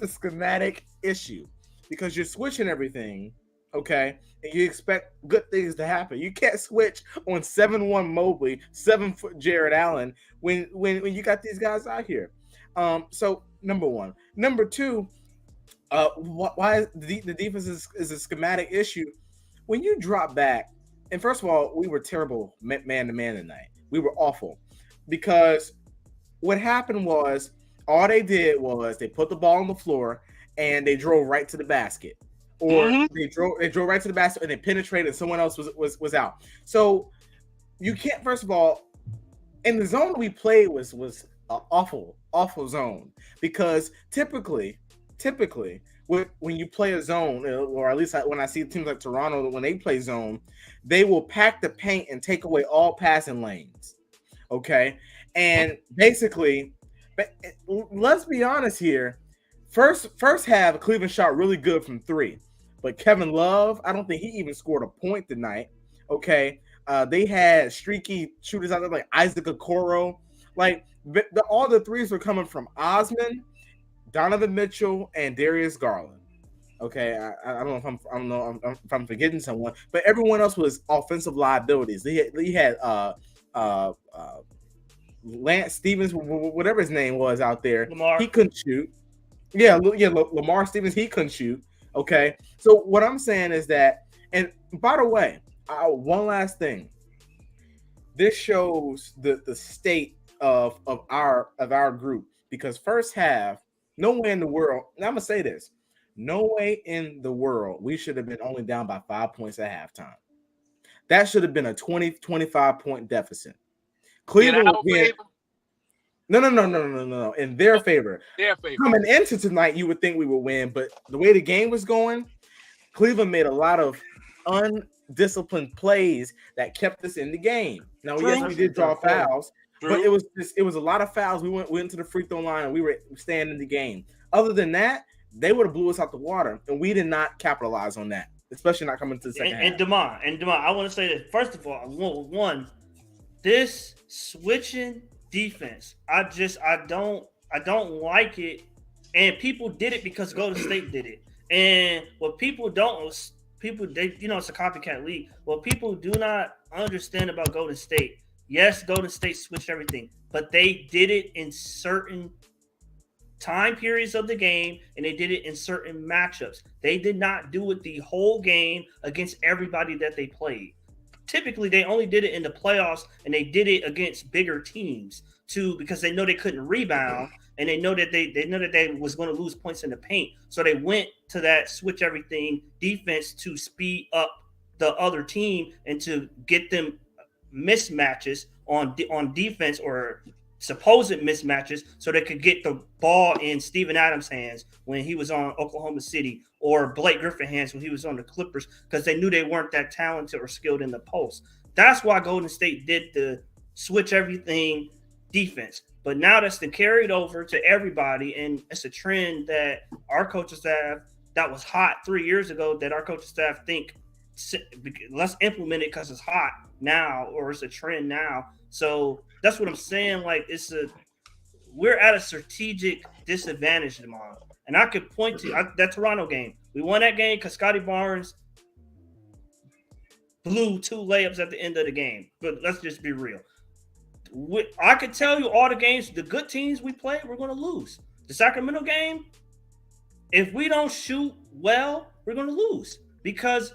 schematic issue because you're switching everything, okay, and you expect good things to happen. You can't switch on 7'1" Mobley, 7-foot Jared Allen when you got these guys out here. So number one. Number two, why the defense is a schematic issue. When you drop back, and first of all, we were terrible man to man tonight. We were awful because what happened was all they did was they put the ball on the floor and they drove right to the basket, or they drove right to the basket and they penetrated and someone else was out. So you can't. First of all, in the zone we played was an awful zone because typically when you play a zone, or at least when I see teams like Toronto, when they play zone, they will pack the paint and take away all passing lanes. Okay. And basically, but let's be honest here. First half, Cleveland shot really good from 3. But Kevin Love, I don't think he even scored a point tonight. Okay. They had streaky shooters out there like Isaac Okoro. Like all the threes were coming from Osman, Donovan Mitchell, and Darius Garland. Okay, I don't know if I'm forgetting someone, but everyone else was offensive liabilities. He had Lance Stevens, whatever his name was out there. Lamar. He couldn't shoot. Lamar Stevens, he couldn't shoot. Okay, so what I'm saying is that, and by the way, one last thing. This shows the state of our group, because first half, no way in the world, and I'm gonna say this, no way in the world we should have been only down by 5 points at halftime. That should have been a 20-25 point deficit. Cleveland no. In their favor. Coming into tonight, you would think we would win, but the way the game was going, Cleveland made a lot of undisciplined plays that kept us in the game. Now, yes, we did draw fouls, but it was a lot of fouls. We went to the free throw line and we were staying in the game. Other than that, they would have blew us out the water, and we did not capitalize on that, especially not coming to the second half. And Demar, I want to say that first of all, one, this switching defense, I don't like it, and people did it because Golden State did it. And what people don't, it's a copycat league. What people do not understand about Golden State, yes, Golden State switched everything, but they did it in certain time periods of the game, and they did it in certain matchups. They did not do it the whole game against everybody that they played. Typically, they only did it in the playoffs, and they did it against bigger teams too, because they know they couldn't rebound, and they know that they was going to lose points in the paint. So they went to that switch everything defense to speed up the other team and to get them mismatches on defense, or supposed mismatches, so they could get the ball in Steven Adams' hands when he was on Oklahoma City, or Blake Griffin hands when he was on the Clippers, because they knew they weren't that talented or skilled in the post. That's why Golden State did the switch everything defense. But now that's been carried over to everybody, and it's a trend that our coaching staff, that was hot 3 years ago, that our coaching staff think, let's implement it because it's hot now, or it's a trend now. So that's what I'm saying. Like, we're at a strategic disadvantage tomorrow. And I could point to that Toronto game. We won that game because Scotty Barnes blew 2 layups at the end of the game. But let's just be real. I could tell you all the games, the good teams we play, we're going to lose. The Sacramento game, if we don't shoot well, we're going to lose, because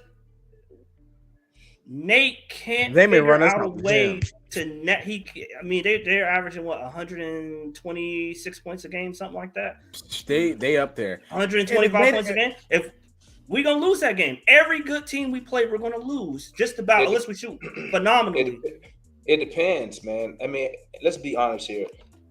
Nate can't figure out a way to net. They're averaging 126 points a game, something like that. They up there. 125 points a game. If we're gonna lose that game, every good team we play, we're gonna lose. Just about, unless we shoot phenomenally. It depends, man. I mean, let's be honest here.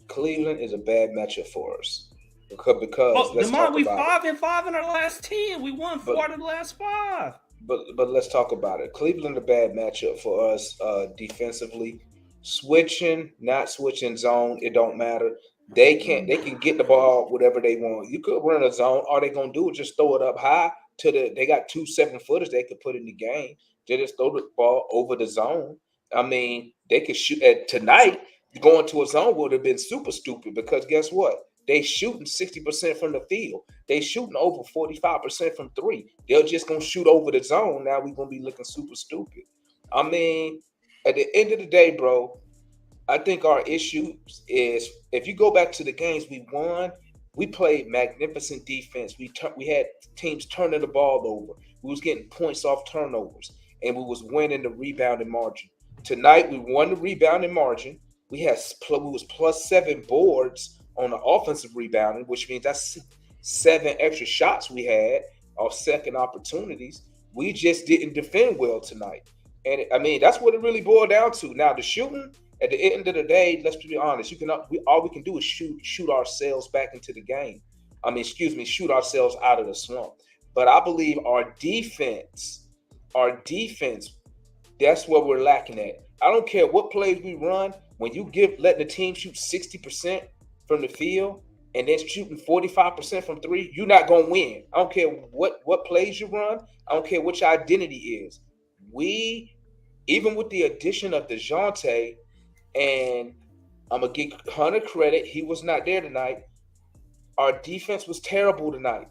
Cleveland is a bad matchup for us because let's DeMond, talk we about it. 5-5 in our last 10. We won 4 out of the last 5. But let's talk about it. Cleveland a bad matchup for us defensively. Not switching zone, it don't matter. They can get the ball whatever they want. You could run a zone. All they gonna do is just throw it up high to they got 2 7-footers they could put in the game. They just throw the ball over the zone. I mean, they could shoot tonight. Going to a zone would have been super stupid because guess what? They shooting 60% from the field. They shooting over 45% from 3. They're just gonna shoot over the zone. Now we're gonna be looking super stupid. I mean, at the end of the day, bro, I think our issue is if you go back to the games we won, we played magnificent defense. We had teams turning the ball over. We was getting points off turnovers, and we was winning the rebounding margin. Tonight we won the rebounding margin. We was plus 7 boards on the offensive rebounding, which means that's 7 extra shots we had off second opportunities. We just didn't defend well tonight. And I mean, that's what it really boiled down to. Now, the shooting, at the end of the day, let's be honest, all we can do is shoot ourselves back into the game. Shoot ourselves out of the slump. But I believe our defense, that's what we're lacking at. I don't care what plays we run. When you let the team shoot 60% from the field and then shooting 45% from 3, you're not going to win. I don't care what plays you run. I don't care what your identity is. Even with the addition of DeJounte, and I'm going to give Hunter credit, he was not there tonight. Our defense was terrible tonight.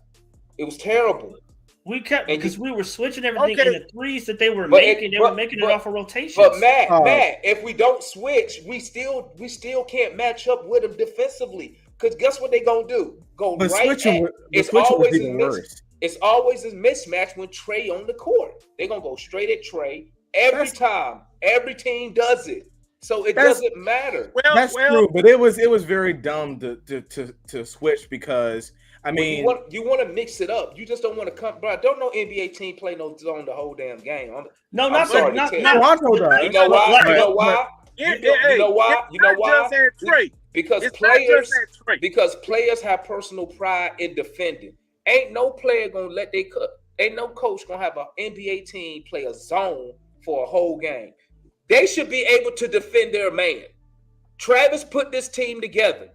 It was terrible. We kept because we were switching everything in the threes that they were making. They were making it off of rotations. But Matt, if we don't switch, we still can't match up with them defensively. Because guess what they gonna do? It's always a mismatch when Trey on the court. They're gonna go straight at Trey every time. Every team does it. So it doesn't matter. That's true, but it was very dumb to switch because I mean you want to mix it up. You just don't want to come, bro. Don't no NBA team play no zone the whole damn game. Toronto does. You know why? You know why? You know why? Because players have personal pride in defending. Ain't no player gonna let they cook. Ain't no coach gonna have an NBA team play a zone for a whole game. They should be able to defend their man. Travis put this team together.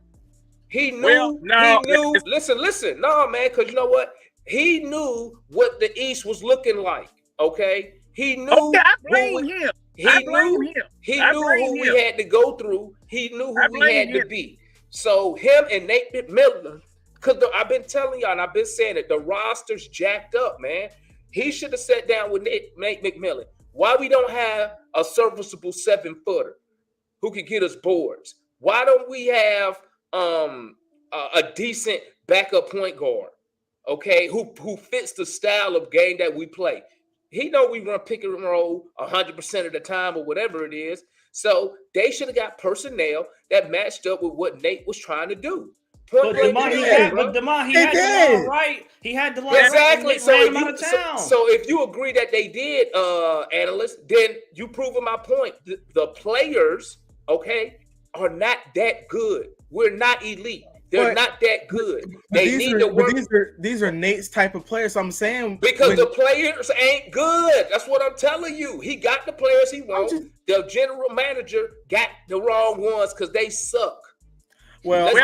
He knew. Listen. No, man, because you know what? He knew what the East was looking like. Okay, he knew. Okay, I blame him. He knew who we had to go through. He knew who we had to be. So him and Nate McMillan, because I've been telling y'all, and I've been saying it, the roster's jacked up, man. He should have sat down with Nate McMillan. Why we don't have a serviceable 7-footer who can get us boards? Why don't we have a decent backup point guard, okay, who fits the style of game that we play? He know we run pick and roll 100% of the time or whatever it is. So they should have got personnel that matched up with what Nate was trying to do. But DeMond, he had the line right. He had the line exactly. Right. So if you agree that they did, analysts, then you proving my point. The players, okay, are not that good. We're not elite. They're not that good. They need to work. These are Nate's type of players. So I'm saying because the players ain't good. That's what I'm telling you. He got the players he wants. The general manager got the wrong ones because they suck. Well, who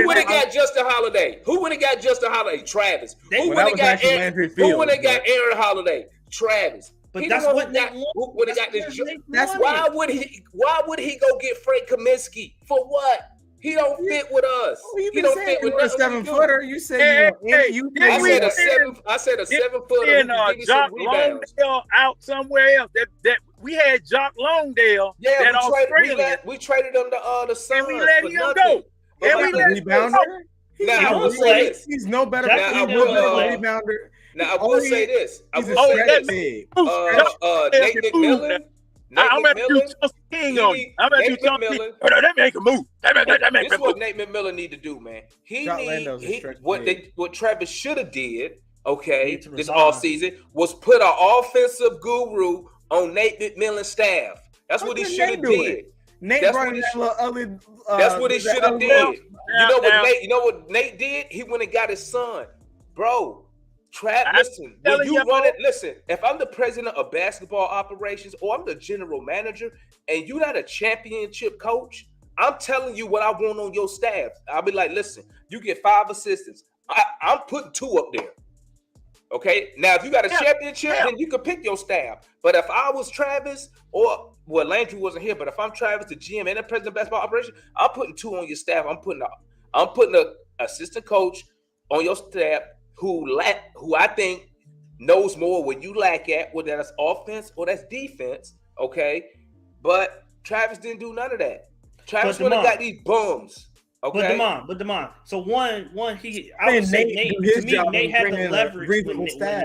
would have got Justin Holiday? Who would have got Justin Holiday? Travis. Who would have got Aaron Holiday? Travis. But that's what they would have got this. Why would he go get Frank Kaminsky for what? He don't fit with us. He don't fit with a 7-footer. You said I said a 7-footer. And Jock Longdale out somewhere else. That we had Jock Longdale. Yeah, we traded him to the Suns. And we let him go. And we let him go. He's no better than a rebounder. Now I will say this. Nate McMillan. I'm going to do Chelsea King on you. I'm going to do Chelsea King. That make a move. This is what Nate McMillan need to do, man. What Travis should have did, okay, this offseason was put an offensive guru on Nate McMillan's staff. That's what he should have did. Nate That's brought what in he that little ugly. That's what he that should have ugly- did. Now, You know what Nate did? He went and got his son. Bro, I'm listen, when telling you y'all- run it, listen, if I'm the president of basketball operations or I'm the general manager and you're not a championship coach, I'm telling you what I want on your staff. I'll be like, listen, you get 5 assistants. I'm putting 2 up there. Okay, now if you got a championship, then you can pick your staff. But if I was Travis, or well, Landry wasn't here, but if I'm Travis, the GM and the president of basketball operation, I'm putting 2 on your staff. I'm putting a assistant coach on your staff who I think knows more what you lack at, whether that's offense or that's defense. Okay, but Travis didn't do none of that. Travis would have got these bums. Okay. But Damon. So one, I would say Nate. To me, Nate had the leverage when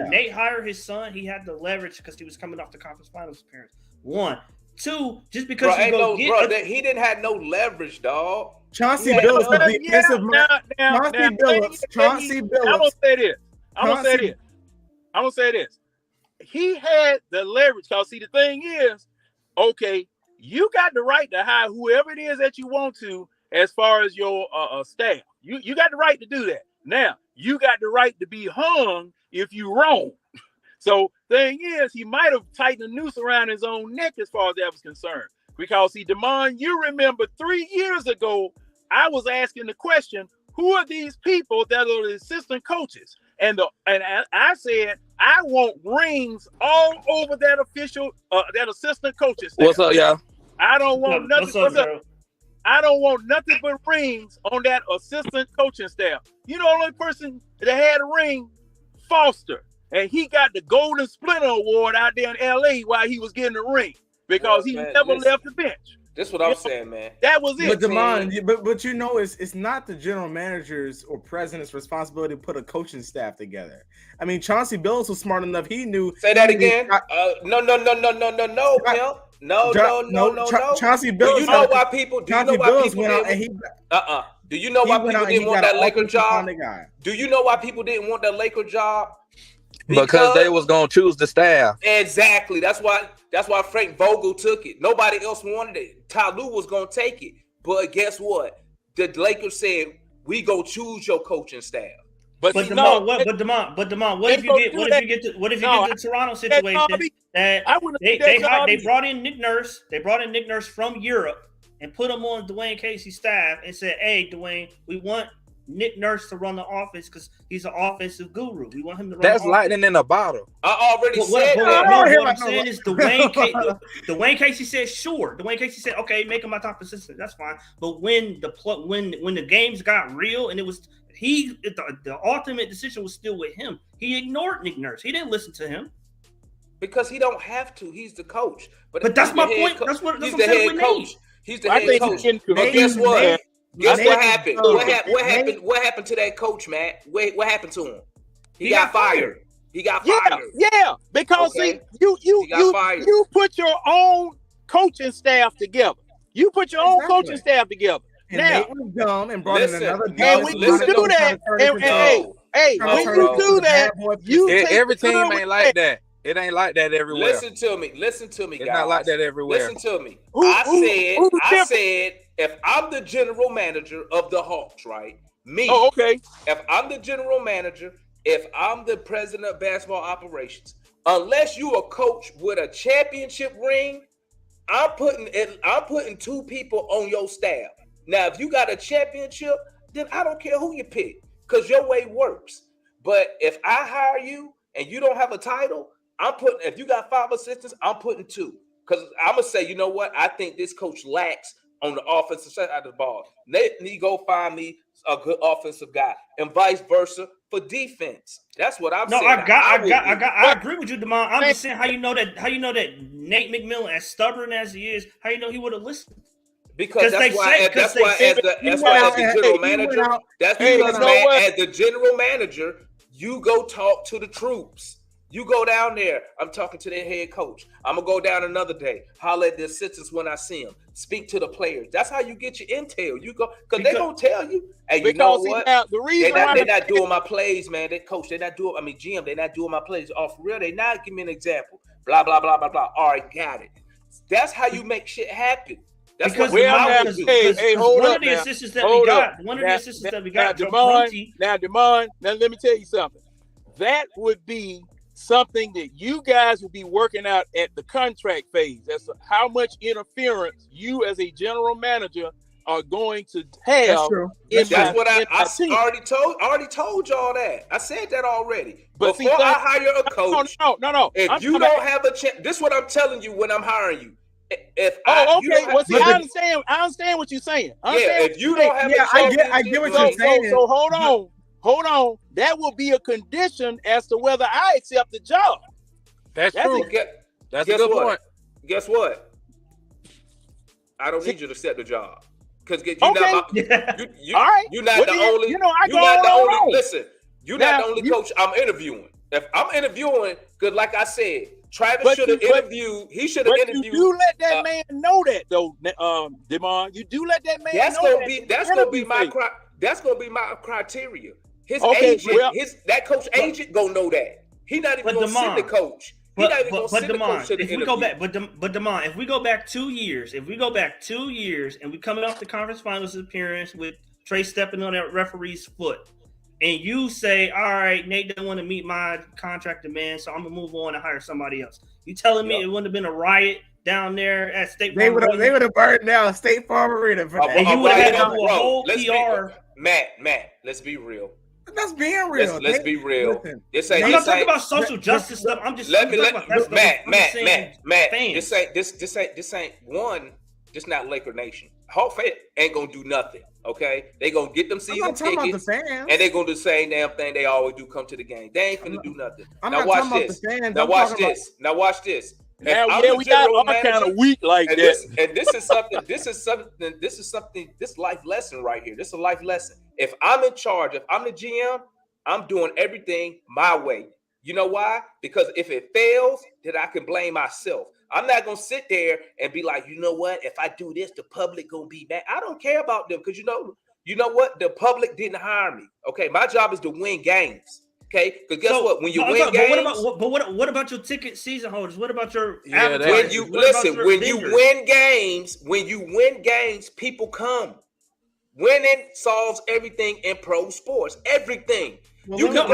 Nate hired his son. He had the leverage because he was coming off the conference finals appearance. 1, 2, just because he didn't have no leverage, dog. Chauncey Billups was the defensive Chauncey Billups. I'm gonna say this. He had the leverage. Cause see, the thing is, okay, you got the right to hire whoever it is that you want to. As far as your staff, you got the right to do that. Now, you got the right to be hung if you wrong. So, thing is, he might have tightened the noose around his own neck as far as that was concerned. Because, Damon, you remember 3 years ago, I was asking the question, who are these people that are the assistant coaches? And I said, I want rings all over that assistant coaches staff. What's up, y'all? I don't want nothing. I don't want nothing but rings on that assistant coaching staff. You know, the only person that had a ring, Foster, and he got the Golden Splinter Award out there in LA while he was getting the ring because he never left the bench. That's what I'm saying, man. That was it. But Damon, but you know, it's not the general manager's or president's responsibility to put a coaching staff together. I mean, Chauncey Billups was smart enough. He knew. Say that again. No, Bill. No. Chauncey Billups. Do you know why people? Do you know why people went out and he? Do you know why people didn't want that Laker job? Do you know why people didn't want that Laker job? Because they was gonna choose the staff. Exactly. That's why Frank Vogel took it. Nobody else wanted it. Ty Lue was gonna take it, but guess what? The Lakers said we go choose your coaching staff. But Damon, what if you get to the Toronto situation that they brought in Nick Nurse, from Europe and put him on Dwayne Casey's staff and said, "Hey, Dwayne, we want Nick Nurse to run the offense because he's an offensive guru. We want him to run." That's lightning in a bottle. I already said that. What I'm saying is Dwayne Casey said, sure. Dwayne Casey said, okay, make him my top assistant. That's fine. But when the games got real and it was the ultimate decision was still with him, he ignored Nick Nurse. He didn't listen to him. Because he don't have to. He's the coach. But that's my point. That's what I'm saying with Nate. He's the head coach. But guess what? Guess what happened? What happened to that coach, Matt? What happened to him? He got fired. He got fired. Yeah, because see, you put your own coaching staff together. You put your own coaching staff together. And now, Nate was dumb and brought in another dumb. And when you do that, when you do that, every team ain't like that. It ain't like that everywhere. Listen to me, guys. It's not like that everywhere. Listen to me. I said, if I'm the general manager of the Hawks, right? Me. Oh, okay. If I'm the general manager, if I'm the president of basketball operations, unless you a coach with a championship ring, I'm putting 2 people on your staff. Now, if you got a championship, then I don't care who you pick, because your way works. But if I hire you and you don't have a title, if you got 5 assistants, I'm putting 2. Because I'm going to say, you know what? I think this coach lacks on the offensive side of the ball. Let me go find me a good offensive guy, and vice versa for defense. That's what I'm saying. I agree with you, Damon. I'm just saying how you know that Nate McMillan, as stubborn as he is, how you know he would have listened. Because that's why as the general manager, you go talk to the troops. You go down there. I'm talking to their head coach. I'm going to go down another day. Holler at the assistants when I see them. Speak to the players. That's how you get your intel. You go, because they're going to tell you. Hey, you know what? The reason they're not doing my plays, man. They coach. They're not doing, GM, they're not doing my plays. Off real, they not. Give me an example. Blah, blah, blah, blah, blah. All right, got it. That's how you make shit happen. That's because what Demond, would do. Hey, hold one up of the now. assistants that Hold we got, up. one of the assistants that we got, Demond, now let me tell you something. That would be something that you guys would be working out at the contract phase. That's how much interference you as a general manager are going to have. That's true. That's what I already told y'all that. I said that already. But before I hire a coach, no. If you don't have a chance, this is what I'm telling you when I'm hiring you. I understand what you're saying. If you don't have a chance, I get what you're saying. So hold on. That will be a condition as to whether I accept the job. That's true. That's a good point. Guess what? I don't need you to accept the job. Because you're all right. You're not the only. Listen, you're not the only coach I'm interviewing. If I'm interviewing, because like I said, Travis should have interviewed. He should have interviewed. You do let that man know that, though, Demond. You do let that man know that. That's gonna be my criteria. His agent, that coach agent, gonna know that. He not even gonna send the coach. If we go back 2 years, and we coming off the conference finals appearance with Trey stepping on that referee's foot, and you say, all right, Nate doesn't want to meet my contract demand, so I'm gonna move on and hire somebody else. You telling me it wouldn't have been a riot down there at State Farm Arena? They would have burned down State Farm Arena for that. And you would have had to do a whole PR. Matt, let's be real. That's being real. Let's be real. I'm not talking about social justice stuff. I'm just Matt. This ain't one. This not Laker Nation. Hawk fan ain't gonna do nothing. Okay, they gonna get them season tickets, and they gonna do the same damn thing they always do. Come to the game. They ain't finna do nothing. Now watch this. Now watch this. Now we got all kind of weak like that. This is something. This life lesson right here. This is a life lesson. If I'm in charge, if I'm the GM, I'm doing everything my way. You know why? Because if it fails, then I can blame myself. I'm not gonna sit there and be like, you know what? If I do this, the public gonna be mad. I don't care about them because you know what? The public didn't hire me. Okay, my job is to win games. Okay, because guess what? When you win games, what about your ticket season holders? What about your when you win games, people come. Winning solves everything in pro sports. Everything. Look at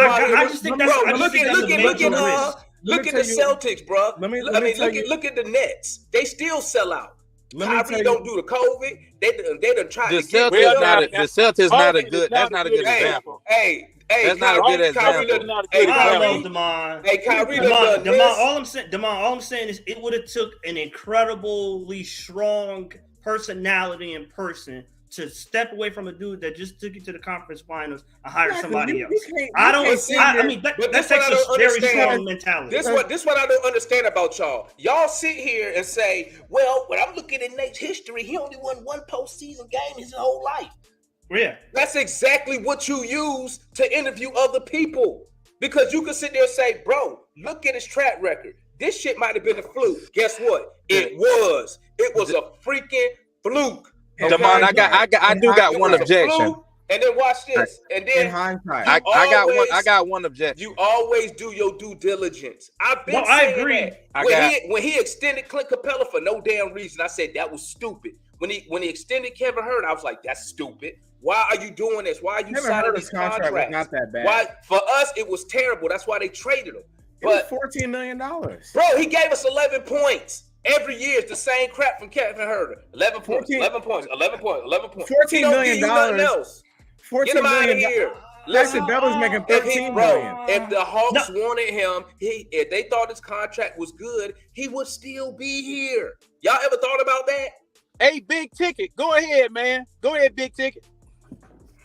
the Celtics, bro. Look at the Nets. They still sell out. Kyrie don't do the COVID. They done tried to get rid of it. The Celtics not a good. That's not a good example. Hey, that's not a good example. Kyrie Demond, all I'm saying is it would have took an incredibly strong personality in person to step away from a dude that just took you to the conference finals and hire somebody else. That takes a very strong mentality. This what I don't understand about y'all. Y'all sit here and say, well, when I'm looking at Nate's history, he only won one postseason game his whole life. Yeah. That's exactly what you use to interview other people. Because you can sit there and say, bro, look at his track record. This shit might have been a fluke. Guess what? It was. It was a freaking fluke. Demond, I do got one objection. And then watch this. And then in hindsight, I got one objection. You always do your due diligence. I've been saying I agree. That. When he extended Clint Capella for no damn reason, I said that was stupid. When he extended Kevin Hurt, I was like, that's stupid. Why are you doing this? Why are you signing these contracts? Was not that bad. Why for us it was terrible. That's why they traded him. But $14 million. Bro, he gave us 11 points. Every year it's the same crap from Kevin Hurt. 11 points. $14 million. Get him out of here. Listen, Beverly's making $13 million. If the Hawks wanted him, if they thought his contract was good, he would still be here. Y'all ever thought about that? Hey, Big Ticket, go ahead, man. Go ahead, Big Ticket.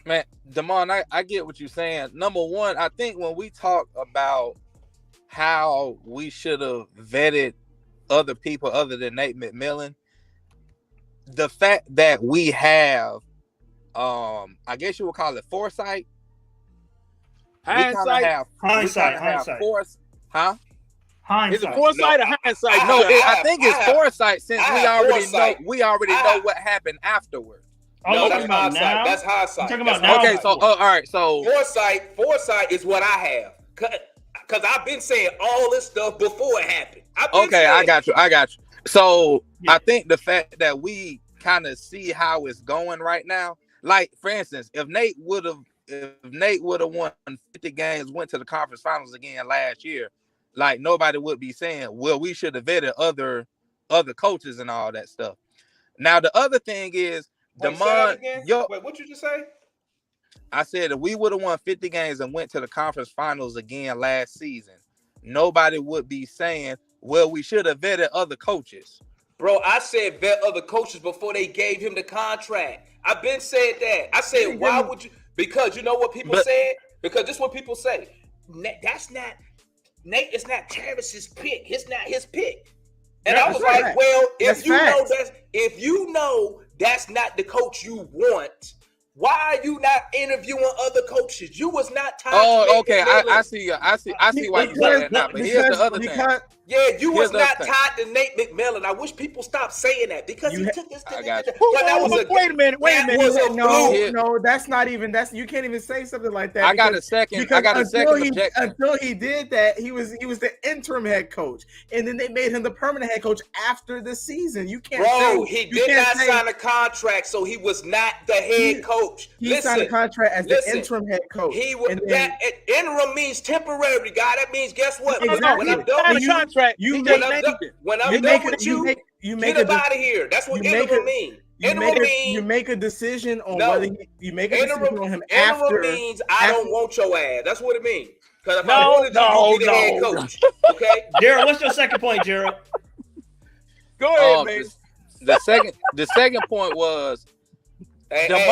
Man, Demond, I get what you're saying. Number one, I think when we talk about how we should have vetted other people other than Nate McMillan, the fact that we have, I guess you would call it foresight. Hindsight. Hindsight. Huh? Hindsight. Is it foresight or hindsight? No, I think it's foresight since we already know what happened afterward. No, that's hindsight. Now? That's hindsight. Talking about now. Okay, so all right, so foresight is what I have. Because I've been saying all this stuff before it happened. I got you. So yeah. I think the fact that we kind of see how it's going right now. Like, for instance, if Nate would have won 50 games, went to the conference finals again last year, like nobody would be saying, well, we should have vetted other coaches and all that stuff. Now, the other thing is, Wait, what you just say? I said if we would have won 50 games and went to the conference finals again last season, nobody would be saying, well, we should have vetted other coaches. Bro, I said vet other coaches before they gave him the contract. I've been said that. I said, why would you? Because you know what people said? Because this is what people say. That's not Nate. It's not Travis's pick. It's not his pick. And I was like, well, if you know that's not the coach you want, why are you not interviewing other coaches? You was not tied. Oh, okay. I see. I see why you say that now. But here's the other thing. Yeah, you was not tied to Nate McMillan. I wish people stopped saying that because he took this. Wait a minute. No, that's not even. You can't even say something like that. I got a second objection. Until he did that, he was the interim head coach, and then they made him the permanent head coach after the season. You can't. Bro, he did not sign a contract, so he was not the head coach. He signed a contract as the interim head coach. He was that interim means temporary, guy. That means guess what? Exactly. When I'm done with you. When I'm done with you, get up out of here. That's what interim means. You make a decision on whether you make a decision on him after. Interim means I don't want your ass. That's what it means. Because if I wanted you, be the head coach. Okay, Gerald, what's your second point, Gerald? Go ahead, man. The second point was I've been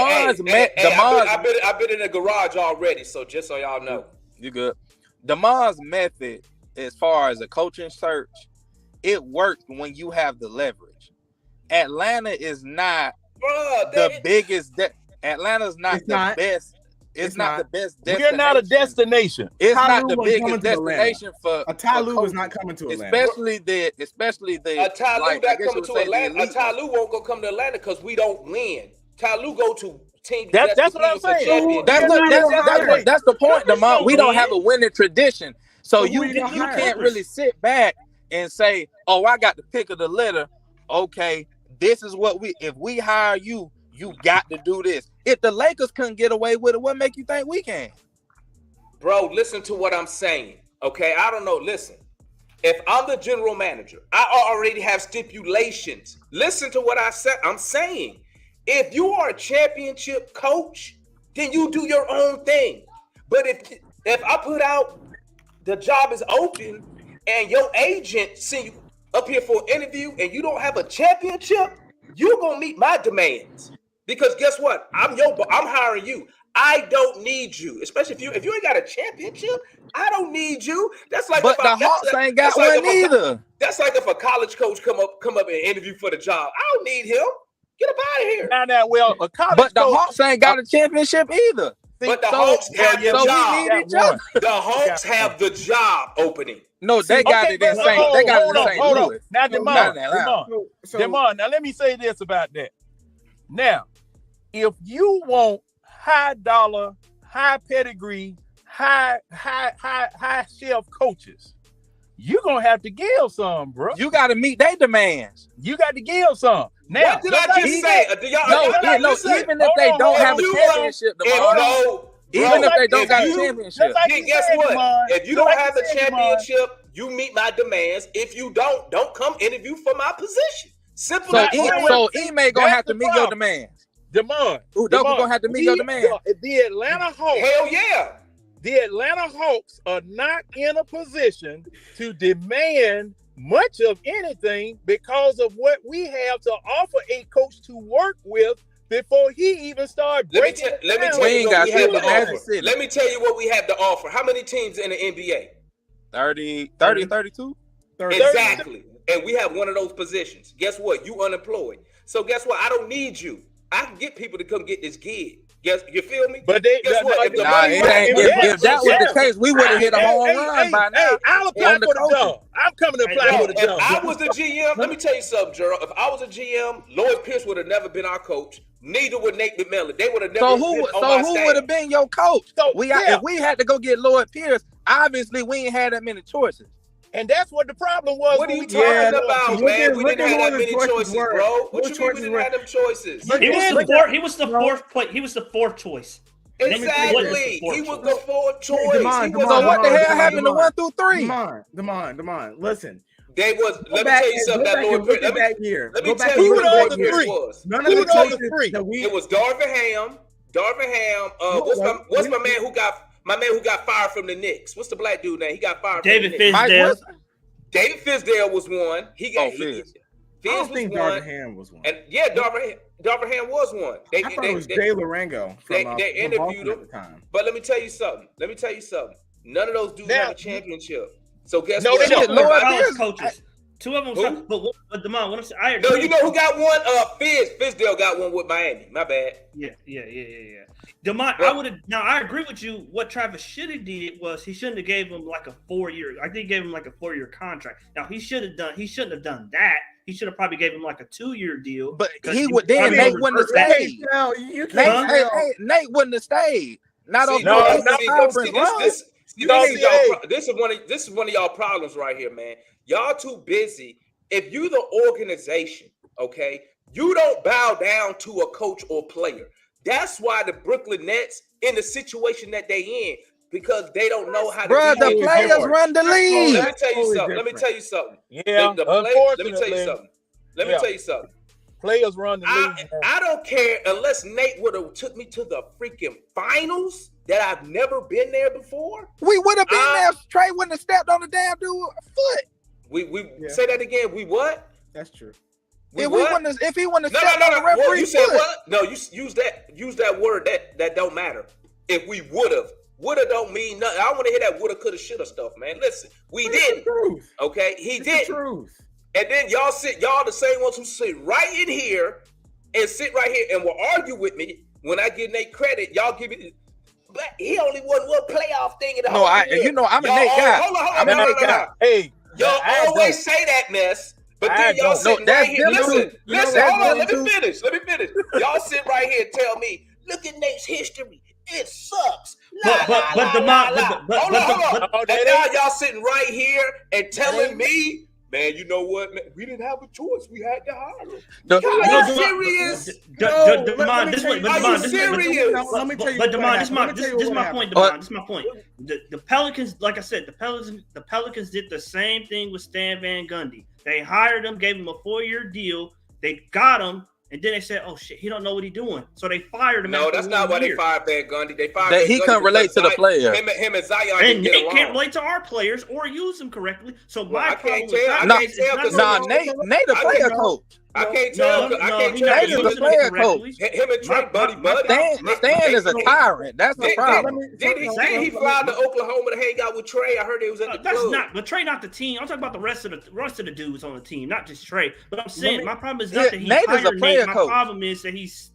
in the garage already, so just so y'all know. You good. DeMond's method, as far as a coaching search, it works when you have the leverage. Atlanta is not the biggest. Atlanta's not the best. It's not the best destination. We're not a destination. It's not the biggest destination for Ty Lue was not coming to Atlanta. Especially the Ty Lue not coming to Atlanta. Ty Lue won't go come to Atlanta because we don't win. Ty Lue go to teams. That's what I'm saying. That's the point, DeMond. We don't have a winning tradition. So you can't really sit back and say, oh, I got the pick of the litter. Okay, this is what if we hire you, you got to do this. If the Lakers couldn't get away with it, what make you think we can? Bro, listen to what I'm saying. Okay, I don't know. Listen, if I'm the general manager, I already have stipulations. Listen to what I'm saying. If you are a championship coach, then you do your own thing. But if I put out the job is open and your agent send you up here for an interview and you don't have a championship, you're gonna meet my demands. Because guess what? I'm hiring you. I don't need you, especially if you ain't got a championship. I don't need you. That's like, but the Hawks ain't got one either. That's like if a college coach come up and interview for the job. I don't need him. Get up out of here. But the Hawks ain't got a championship either. But the Hawks have the job. The Hawks have the job opening. No, they got it in St. They got it in St. Louis. Now, DeMond, now let me say this about that. Now, if you want high dollar, high pedigree, high shelf coaches, you're gonna have to give some, bro. You got to meet their demands. You got to give some. Now, what did I just say? Even if they don't have a championship, even if they don't got a championship, guess what? If you don't have the championship, you meet my demands. If you don't come interview for my position. Simple. So Ime gonna have to meet your demands. DeMond, gonna have to meet your demands. The Atlanta Hawks. Hell yeah. The Atlanta Hawks are not in a position to demand much of anything because of what we have to offer a coach to work with before he even started breaking it down. Let me tell you what we have to offer. How many teams in the NBA? 30 and 32? Exactly. And we have one of those positions. Guess what? You unemployed. So guess what? I don't need you. I can get people to come get this gig. Guess you feel me? But guess what? If that was the case, we would have hit a home run by now. I'll apply for the job. I'm coming to apply for the job. If I was the GM, let me tell you something, Gerald. If I was a GM, Lloyd Pierce would have never been our coach. Neither would Nate McMillan. They would have never. So who would have been your coach? If we had to go get Lloyd Pierce, obviously we ain't had that many choices. And that's what the problem was. What are when you we talking talked about, man? We didn't have that many choices, bro. What you mean we didn't have them choices? He was the fourth play. He was the fourth choice. Exactly. He was the fourth choice. So what the hell happened to 1 through 3? Demond, listen. They was. Let me tell you something. That Lord, let me tell you Who what the other year three? it was. None of the choices three. It was Darvin Ham. What's my man who got fired from the Knicks? What's the black dude name? He got fired. David from the Knicks. Fizdale. David Fizdale was one. He got. Fizz. I don't think Darvin Ham was one. And yeah, Darvin Ham was one. I thought it was Jay Larango. They interviewed him. At the time. But let me tell you something. None of those dudes have a championship. So guess what? No, coaches. Two of them. But Demond, what I'm saying, I agree. No, you know who got one? Fizdale got one with Miami. My bad. Yeah. Demond, I agree with you. What Travis should have did was he shouldn't have gave him like a 4-year. I think he gave him like a 4-year contract. Now he shouldn't have done that. He should have probably gave him like a 2-year deal. But Nate wouldn't have stayed. Nate wouldn't have stayed. This is one of y'all problems right here, man. Y'all too busy. If you the organization, okay, you don't bow down to a coach or player. That's why the Brooklyn Nets in the situation that they in, because they don't know how to. Bro, the players run the league. Let me tell you something. Yeah, let me tell you something. Players run the league. I don't care unless Nate would have took me to the freaking finals that I've never been there before. We would have been there. Trey wouldn't have stepped on the damn dude's foot. Say that again. We what? That's true. If he wouldn't have stepped on the referee's foot. What? No, you use that word that don't matter. If we would have don't mean nothing. I don't want to hear that woulda, coulda, shoulda stuff, man. Listen, we didn't. Okay, he didn't. And then y'all the same ones who sit right in here and sit right here and will argue with me when I give Nate credit. Y'all give me. But he only won one playoff thing in the whole year. You know, I'm a Nate guy. I'm a Nate guy. Hey, y'all always say that mess, but then y'all sit right here. Listen, hold on. Let me finish. Y'all sit right here and tell me, look at Nate's history. It sucks. Hold on. And now y'all sitting right here and telling me, man, you know what? Man, we didn't have a choice. We had to hire him. Are you serious? This is my point. This is my point. The Pelicans, like I said, the Pelicans did the same thing with Stan Van Gundy. They hired him, gave him a 4-year deal. They got him. And then they said, "Oh shit, he don't know what he's doing." So they fired him. No, that's not why they fired Van Gundy. They fired that he couldn't relate to the players. Him and Zion and Nate can't relate to our players or use them correctly. So my problem is Nate a player coach. I can't tell. Nate is a player coach. Him and Trey buddy. Stan is a tyrant. That's the problem. Did he fly to Oklahoma to hang out with Trey? I heard he was at the club. But Trey not the team. I'm talking about the rest of the dudes on the team, not just Trey. But I'm saying my problem is not that he hired Nate. My problem is that he's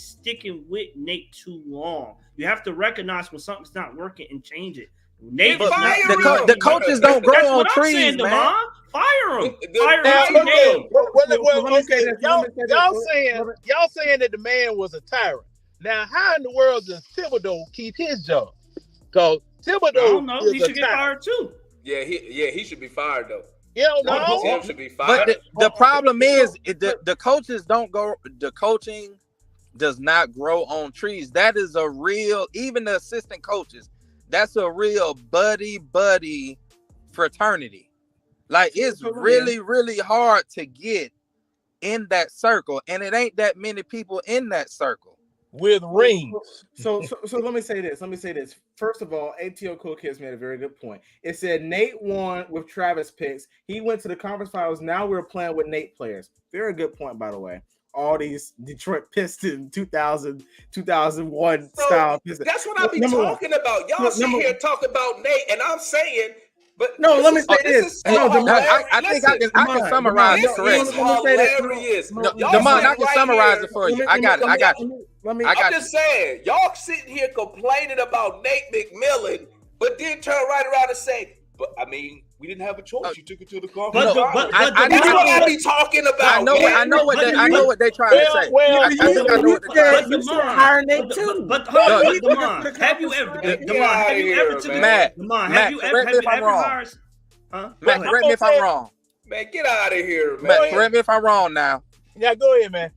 sticking with Nate too long. You have to recognize when something's not working and change it. Nate, the coaches don't grow on trees, man. Fire him. Y'all saying that the man was a tyrant. Now, how in the world does Thibodeau keep his job? Because Thibodeau he should get fired too. Yeah, he should be fired though. Tim should be fired. But the problem is the coaches don't go. The coaching does not grow on trees. That is a real. Even the assistant coaches. That's a real buddy fraternity. Like it's really hard to get in that circle, and it ain't that many people in that circle with rings. So let me say this. First of all, ATO Cool Kids made a very good point. It said Nate won with Travis picks. He went to the conference finals. Now we're playing with Nate players. Very good point, by the way. All these Detroit Pistons 2001 style Pistons. That's what I be talking about. Y'all sit here and talk about Nate, and I'm saying, but no, let me say this. I think I can summarize it correctly. Demond, I can summarize it for you. I got you. I'm just saying, y'all sitting here complaining about Nate McMillan, but then turn right around and say, but I mean, we didn't have a choice. You took it to the conference. But that's what I be talking about. I know what they're trying to say. I know what they're trying to say. Hire Nate too. But have you ever? Have you ever hired? Matt, correct me if I'm wrong. Man, get out of here, man. Matt, correct me if I'm wrong now. Yeah, go ahead, man.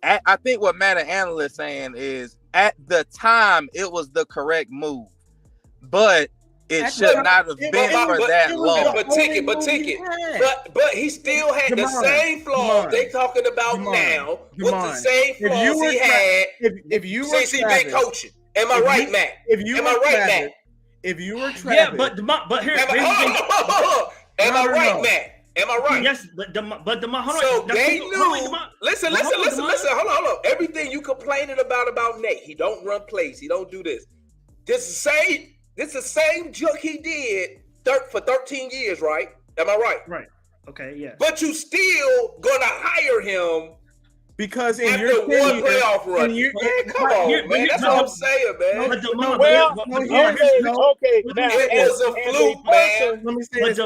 I think what Matt and Angela is saying is at the time it was the correct move, but it should not have been for that long. But he still had the same flaws they talking about now with the same flaws he had. If you were since he been coaching, am I right, Matt? Am I right, Matt? If you were Travis, yeah, but here's the thing. Am I right, Matt? Am I right? Yes, but hold on. So they knew. Listen. Hold on. Everything you complaining about Nate, he don't run plays. He don't do this. This is the same junk he did for 13 years, right? Am I right? Right. Okay. Yeah. But you still gonna hire him because in after your one playoff run. Man, come on, man. That's what I'm saying, man. Okay, it was a fluke, man. Let me say this.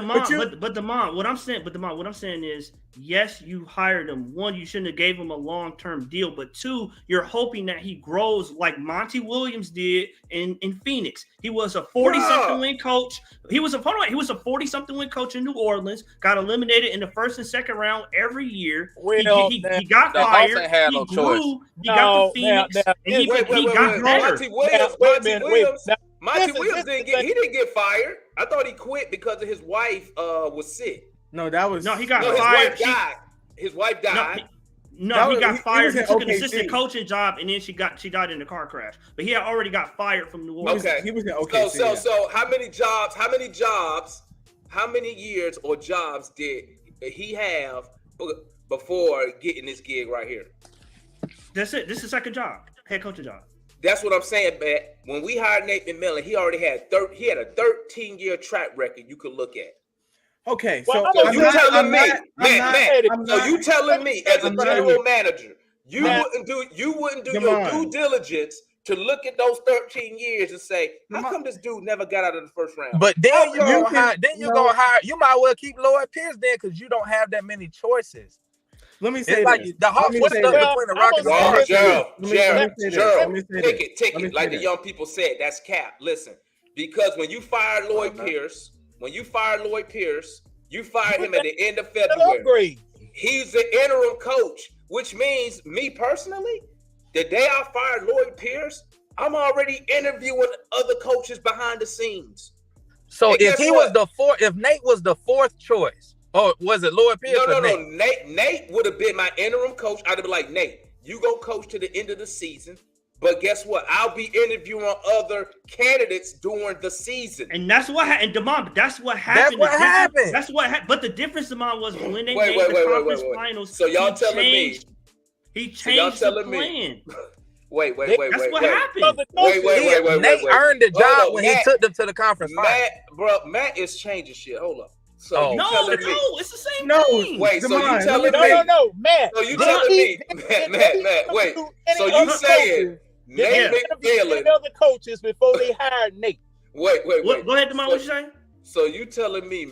But what I'm saying is, yes, you hired him. One, you shouldn't have gave him a long-term deal. But two, you're hoping that he grows like Monty Williams did in Phoenix. He was a 40-something win coach. He was a 40-something win coach in New Orleans. Got eliminated in the first and second round every year. Well, he got fired. Had no choice. He got the Phoenix. He got better. Monty Williams didn't get fired. I thought he quit because of his wife was sick. No, that was he got fired. His wife died. He got fired. He took an assistant coaching job, and then she died in a car crash. But he had already got fired from New Orleans. Okay, he was in OKC. So how many years or jobs did he have before getting this gig right here? That's it. This is second job, head coaching job. That's what I'm saying, Matt. When we hired Nate McMillan, he already had a 13-year track record you could look at. Okay, so you telling me, Matt? So you telling me, as a general manager, you wouldn't do your due diligence to look at those 13 years and say, how come this dude never got out of the first round? But then you might well keep Lloyd Pierce there because you don't have that many choices. Let me say like the Hawks. What's between the Rockets and Gerald, take it. Like the young people said, that's cap. Listen, because when you fired Lloyd Pierce, you fired him at the end of February. He's the interim coach, which means me personally, the day I fired Lloyd Pierce, I'm already interviewing other coaches behind the scenes. So if Nate was the fourth choice, or was it Lloyd Pierce? No. Nate would have been my interim coach. I'd have been like, Nate, you go coach to the end of the season. But guess what? I'll be interviewing other candidates during the season. And that's what happened. And Damon, that's what happened. That's what happened. But the difference, Damon, was when they made the conference finals. So y'all telling me he changed the plan. Wait. That's what happened. Wait. Nate earned the job when he took them to the conference finals. Matt is changing shit. Hold up. So it's the same thing. Wait, so you telling me? No, Matt. So you telling me, Matt? Wait. So you saying Nate McMillan other coaches before they hired Nate? Wait. Go ahead, Damon. What you saying? So you telling me,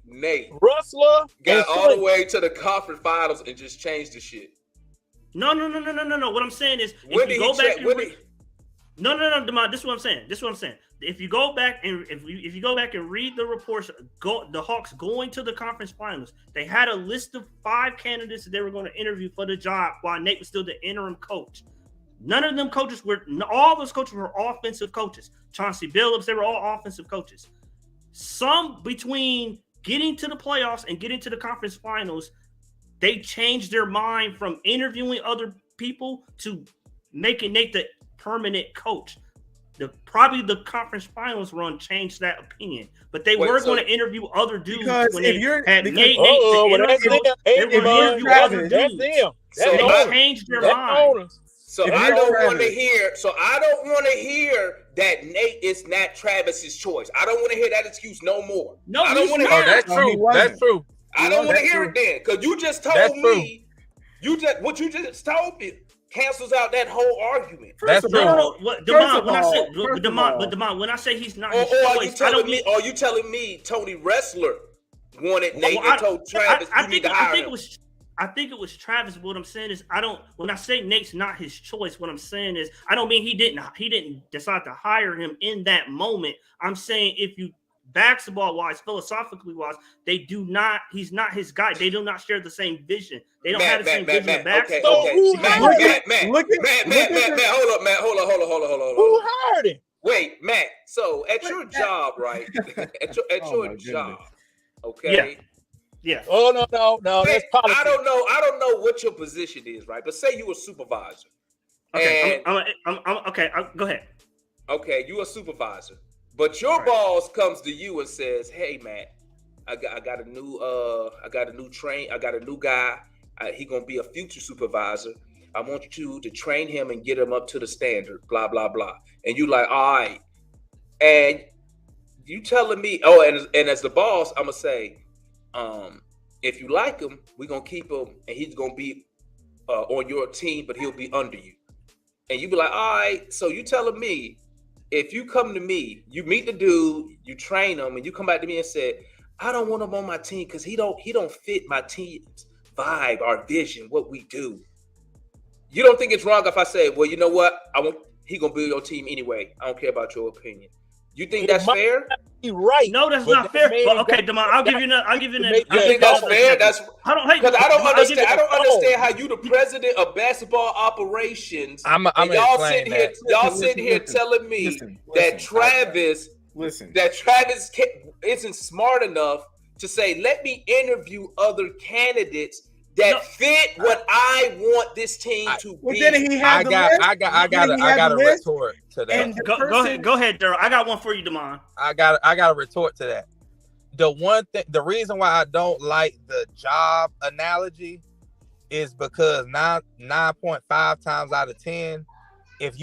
Nate Rustler got all the way to the conference finals and just changed the shit? No. What I'm saying is, if you go back and no, Damon. This is what I'm saying. If you go back and if you go back and read the reports, the Hawks going to the conference finals, they had a list of 5 candidates that they were going to interview for the job while Nate was still the interim coach. None of them coaches all those coaches were offensive coaches. Chauncey Billups, they were all offensive coaches. Some between getting to the playoffs and getting to the conference finals, they changed their mind from interviewing other people to making Nate the permanent coach. Probably the conference finals run changed that opinion, but they were going to interview other dudes when they had Nate. They changed their mind. So I don't want to hear that Nate is not Travis's choice. I don't want to hear that excuse no more. No, I don't want to hear that's true. That's true. I don't want to hear it then, because you just told me. What you just told me cancels out that whole argument. That's true. When I say he's not his choice, are you telling me Tony Wrestler wanted Nate and told Travis you need to hire him? I think it was Travis. What I'm saying is, when I say Nate's not his choice, what I'm saying is, I don't mean he didn't decide to hire him in that moment. I'm saying if you basketball wise, philosophically wise, they do not. He's not his guy. They do not share the same vision. They don't have the same vision of basketball. Okay. Who hired him? Matt, hold up, Matt. Hold on. Who hired him? Wait, Matt. So at your job, right? at your job, okay? Yeah. Oh no. That's politics. I don't know what your position is, right? But say you a supervisor. Okay. Okay. Go ahead. Okay, you a supervisor, but your boss comes to you and says, "Hey, Matt, I got a new guy. He gonna be a future supervisor. I want you to train him and get him up to the standard. Blah blah blah." And you like, all right, and you telling me, and as the boss, I'm gonna say, if you like him, we're gonna keep him, and he's gonna be on your team, but he'll be under you. And you be like, all right, so you telling me, if you come to me, you meet the dude, you train him, and you come back to me and say, I don't want him on my team because he don't fit my team's vibe, our vision, what we do. You don't think it's wrong if I say, well, you know what? He gonna build your team anyway. I don't care about your opinion. You think that's fair? Right. No, that's not fair. But okay, Damon, I'll give you an. You think that's fair? That's because I don't understand. I don't understand how you, the president of basketball operations, y'all sitting here telling me that Travis isn't smart enough to say, let me interview other candidates that fit what I want this team to be. I got a retort to that. Go ahead, Daryl. I got one for you, Damon. I got a retort to that. The reason why I don't like the job analogy is because 9.5 times out of 10, if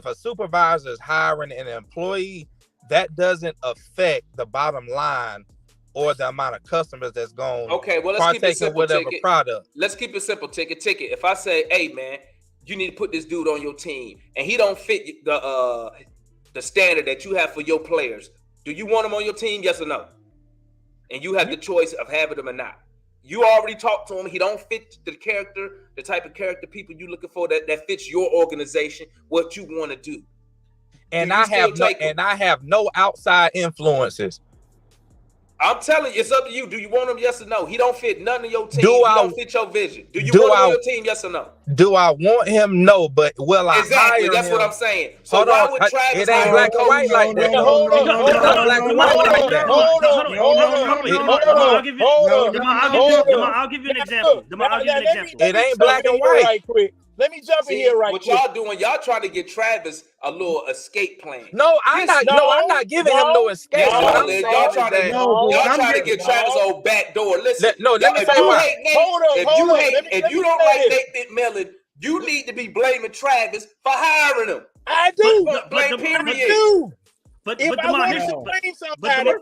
a supervisor is hiring an employee, that doesn't affect the bottom line or the amount of customers that's going let's keep it simple, whatever Ticket. product. Let's keep it simple, Ticket. If I say, hey man, you need to put this dude on your team and he don't fit the standard that you have for your players, do you want him on your team, yes or no? And you have the choice of having him or not. You already talked to him, he don't fit the type of character people you looking for that fits your organization, what you want to do. And I have no outside influences. I'm telling you, it's up to you. Do you want him? Yes or no? He don't fit none of your team. He don't fit your vision. Do you want him on your team? Yes or no? Do I want him? No, but will I exactly? Hire that's him? what I'm saying. So why would Travis? It ain't black and white like that. Hold on. I'll give you an example. It ain't black and white. Right quick. Let me jump in here right quick. What y'all doing? Y'all trying to get Travis a little escape plan. No, I'm not giving him no escape. Y'all trying to get Travis old back door. Listen, let me say why. If you don't like Nate McMillan, you need to be blaming Travis for hiring him. I do. Period. But if I wanted to blame somebody,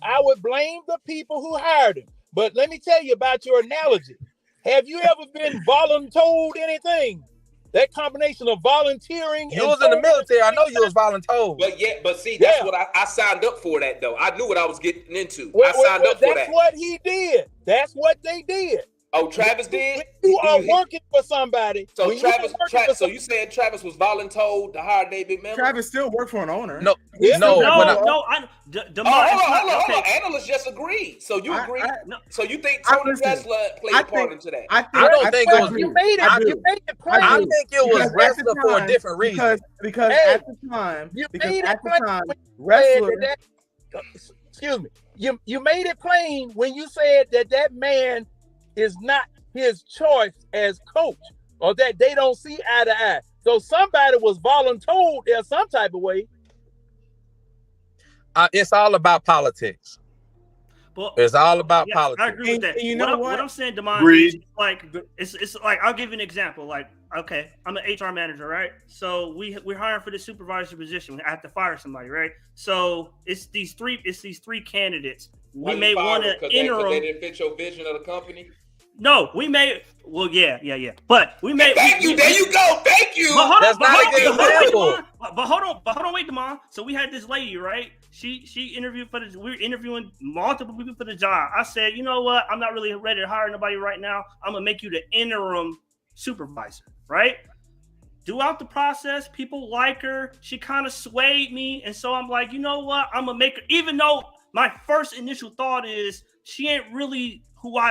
I would blame the people who hired him. But let me tell you about your analogy. Have you ever been voluntold anything? That combination of volunteering. You was in the military. I know you was voluntold. But see, that's what I signed up for that though. I knew what I was getting into. I signed up for that. That's what he did. That's what they did. Oh, Travis did? You are working for somebody. So you saying Travis was voluntold to hire David McMillan? Travis still worked for an owner. Hold on. Analysts just agreed. So you agree? So you think Tony Ressler played a part into that? I don't think it was. You made it plain. I think it was Ressler for a different reason. Because at the time, Ressler. Excuse me. You made it plain when you said that man is not his choice as coach, or that they don't see eye to eye. So somebody was voluntold there some type of way. It's all about politics. Well, it's all about politics. I agree with that. You know what I'm saying, Damon, it's like I'll give you an example. Like, okay, I'm an HR manager, right? So we're hiring for the supervisor position. I have to fire somebody, right? So it's these three candidates. We may want to interim. They didn't fit your vision of the company. No, we may. Well, yeah. But we may. Thank you. There you go. Thank you. That's not a good example. But hold on, wait, Damon. So we had this lady, right? She interviewed for we were interviewing multiple people for the job. I said, you know what? I'm not really ready to hire nobody right now. I'm gonna make you the interim supervisor, right? Do throughout the process, people like her. She kind of swayed me. And so I'm like, you know what? I'm going to make her, even though my first initial thought is she ain't really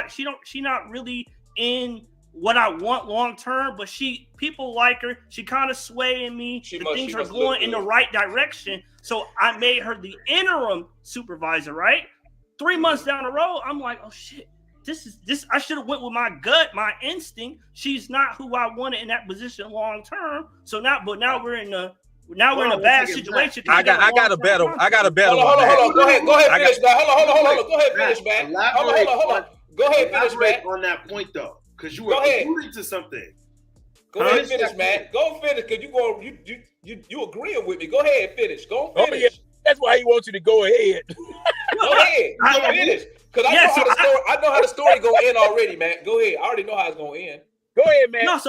she not really in what I want long term, but people like her. She kind of swaying me. Things are going in the right direction. So I made her the interim supervisor, right? 3 months down the road, I'm like, oh shit. This I should have went with my gut, my instinct. She's not who I wanted in that position long term. So now we're in a bad situation. I got a better one. Hold on. Go ahead, finish, man. Hold on. Go ahead, finish, man. Hold on. Go ahead, finish, man. On that point though, because you were alluding to something. Go ahead and finish, man. Go finish, because you agreeing with me. Go ahead and finish. Go finish. Oh, yeah. That's why he wants you to go ahead. Go ahead. Go finish. Because I know how the story go in already, man. Go ahead. I already know how it's gonna end. Go ahead, man. No,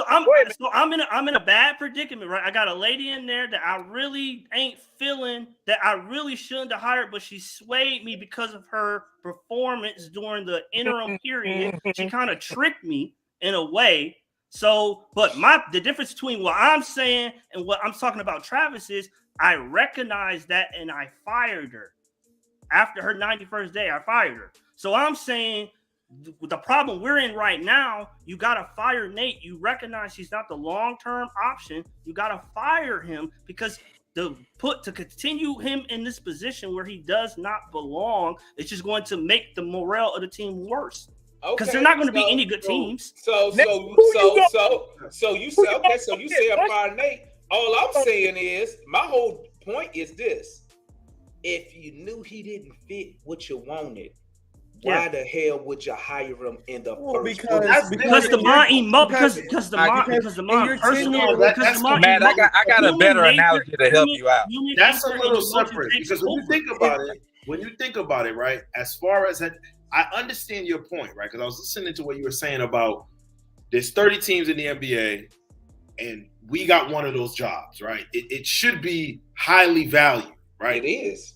I'm in a bad predicament, right? I got a lady in there that I really ain't feeling, that I really shouldn't have hired, but she swayed me because of her performance during the interim period. She kind of tricked me in a way. So, but the difference between what I'm saying and what I'm talking about Travis is I recognized that and I fired her. After her 91st day, I fired her. So I'm saying the problem we're in right now, you got to fire Nate. You recognize he's not the long-term option. You got to fire him because to continue him in this position where he does not belong, it's just going to make the morale of the team worse. Because they're not going to be any good teams. So you say I'm firing Nate. All I'm saying is, my whole point is this. If you knew he didn't fit what you wanted, why the hell would you hire him in the first place? Because the man, I got a better analogy to help you out. That's a little separate because when you think about it, right? As far as that, I understand your point, right? Because I was listening to what you were saying about there's 30 teams in the NBA, and we got one of those jobs, right? It should be highly valued, right? It is.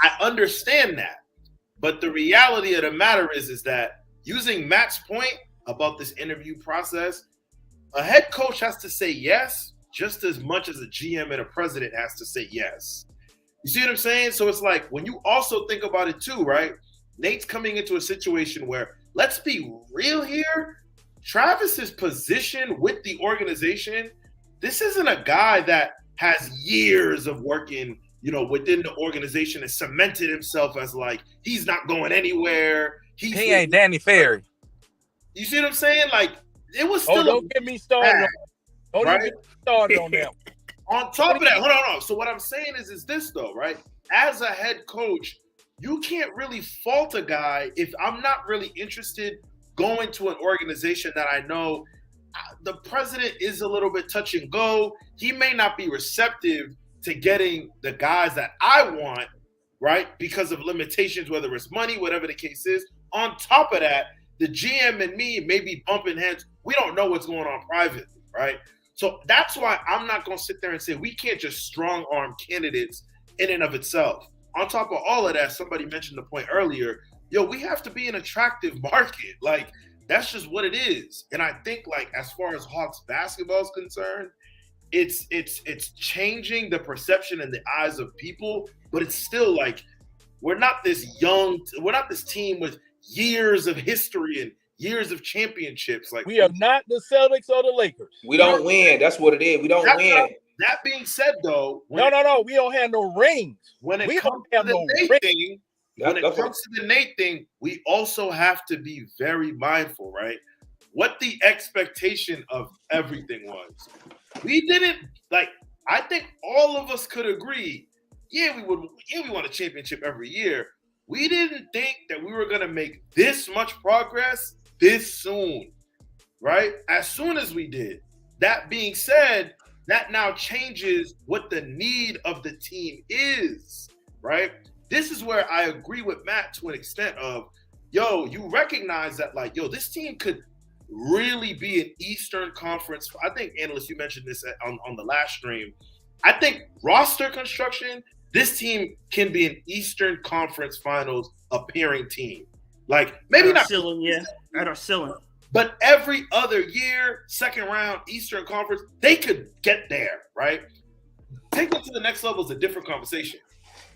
I understand that. But the reality of the matter is that using Matt's point about this interview process, a head coach has to say yes just as much as a GM and a president has to say yes. You see what I'm saying? So it's like when you also think about it too, right? Nate's coming into a situation where, let's be real here, Travis's position with the organization, this isn't a guy that has years of working within the organization and cemented himself as like, he's not going anywhere. He ain't Danny Ferry. You see what I'm saying? Like, it was still don't get me started. Don't get me started on that. On top of that, hold on. So what I'm saying is this though, right? As a head coach, you can't really fault a guy if I'm not really interested going to an organization that I know the president is a little bit touch and go. He may not be receptive to getting the guys that I want, right? Because of limitations, whether it's money, whatever the case is. On top of that, the GM and me may be bumping heads. We don't know what's going on privately, right? So that's why I'm not going to sit there and say we can't just strong arm candidates in and of itself. On top of all of that, somebody mentioned the point earlier, we have to be an attractive market. Like, that's just what it is. And I think, like, as far as Hawks basketball is concerned, it's changing the perception in the eyes of people, but it's still like we're not this team with years of history and years of championships. Like, we are not the Celtics or the Lakers. We don't win. That's what it is. We don't win. That being said, though, no, we don't have no rings. When it comes to the Nate thing, we also have to be very mindful, right? What the expectation of everything was. We didn't I think all of us could agree, we want a championship every year. We didn't think that we were gonna make this much progress this soon, right? As soon as we did. That being said, that now changes what the need of the team is, right? This is where I agree with Matt to an extent of, you recognize that this team could really be an Eastern Conference. I think, Analyst, you mentioned this on the last stream. I think roster construction, this team can be an Eastern Conference Finals appearing team. Like, maybe not. At our ceiling. But every other year, second round, Eastern Conference, they could get there, right? Take it to the next level is a different conversation.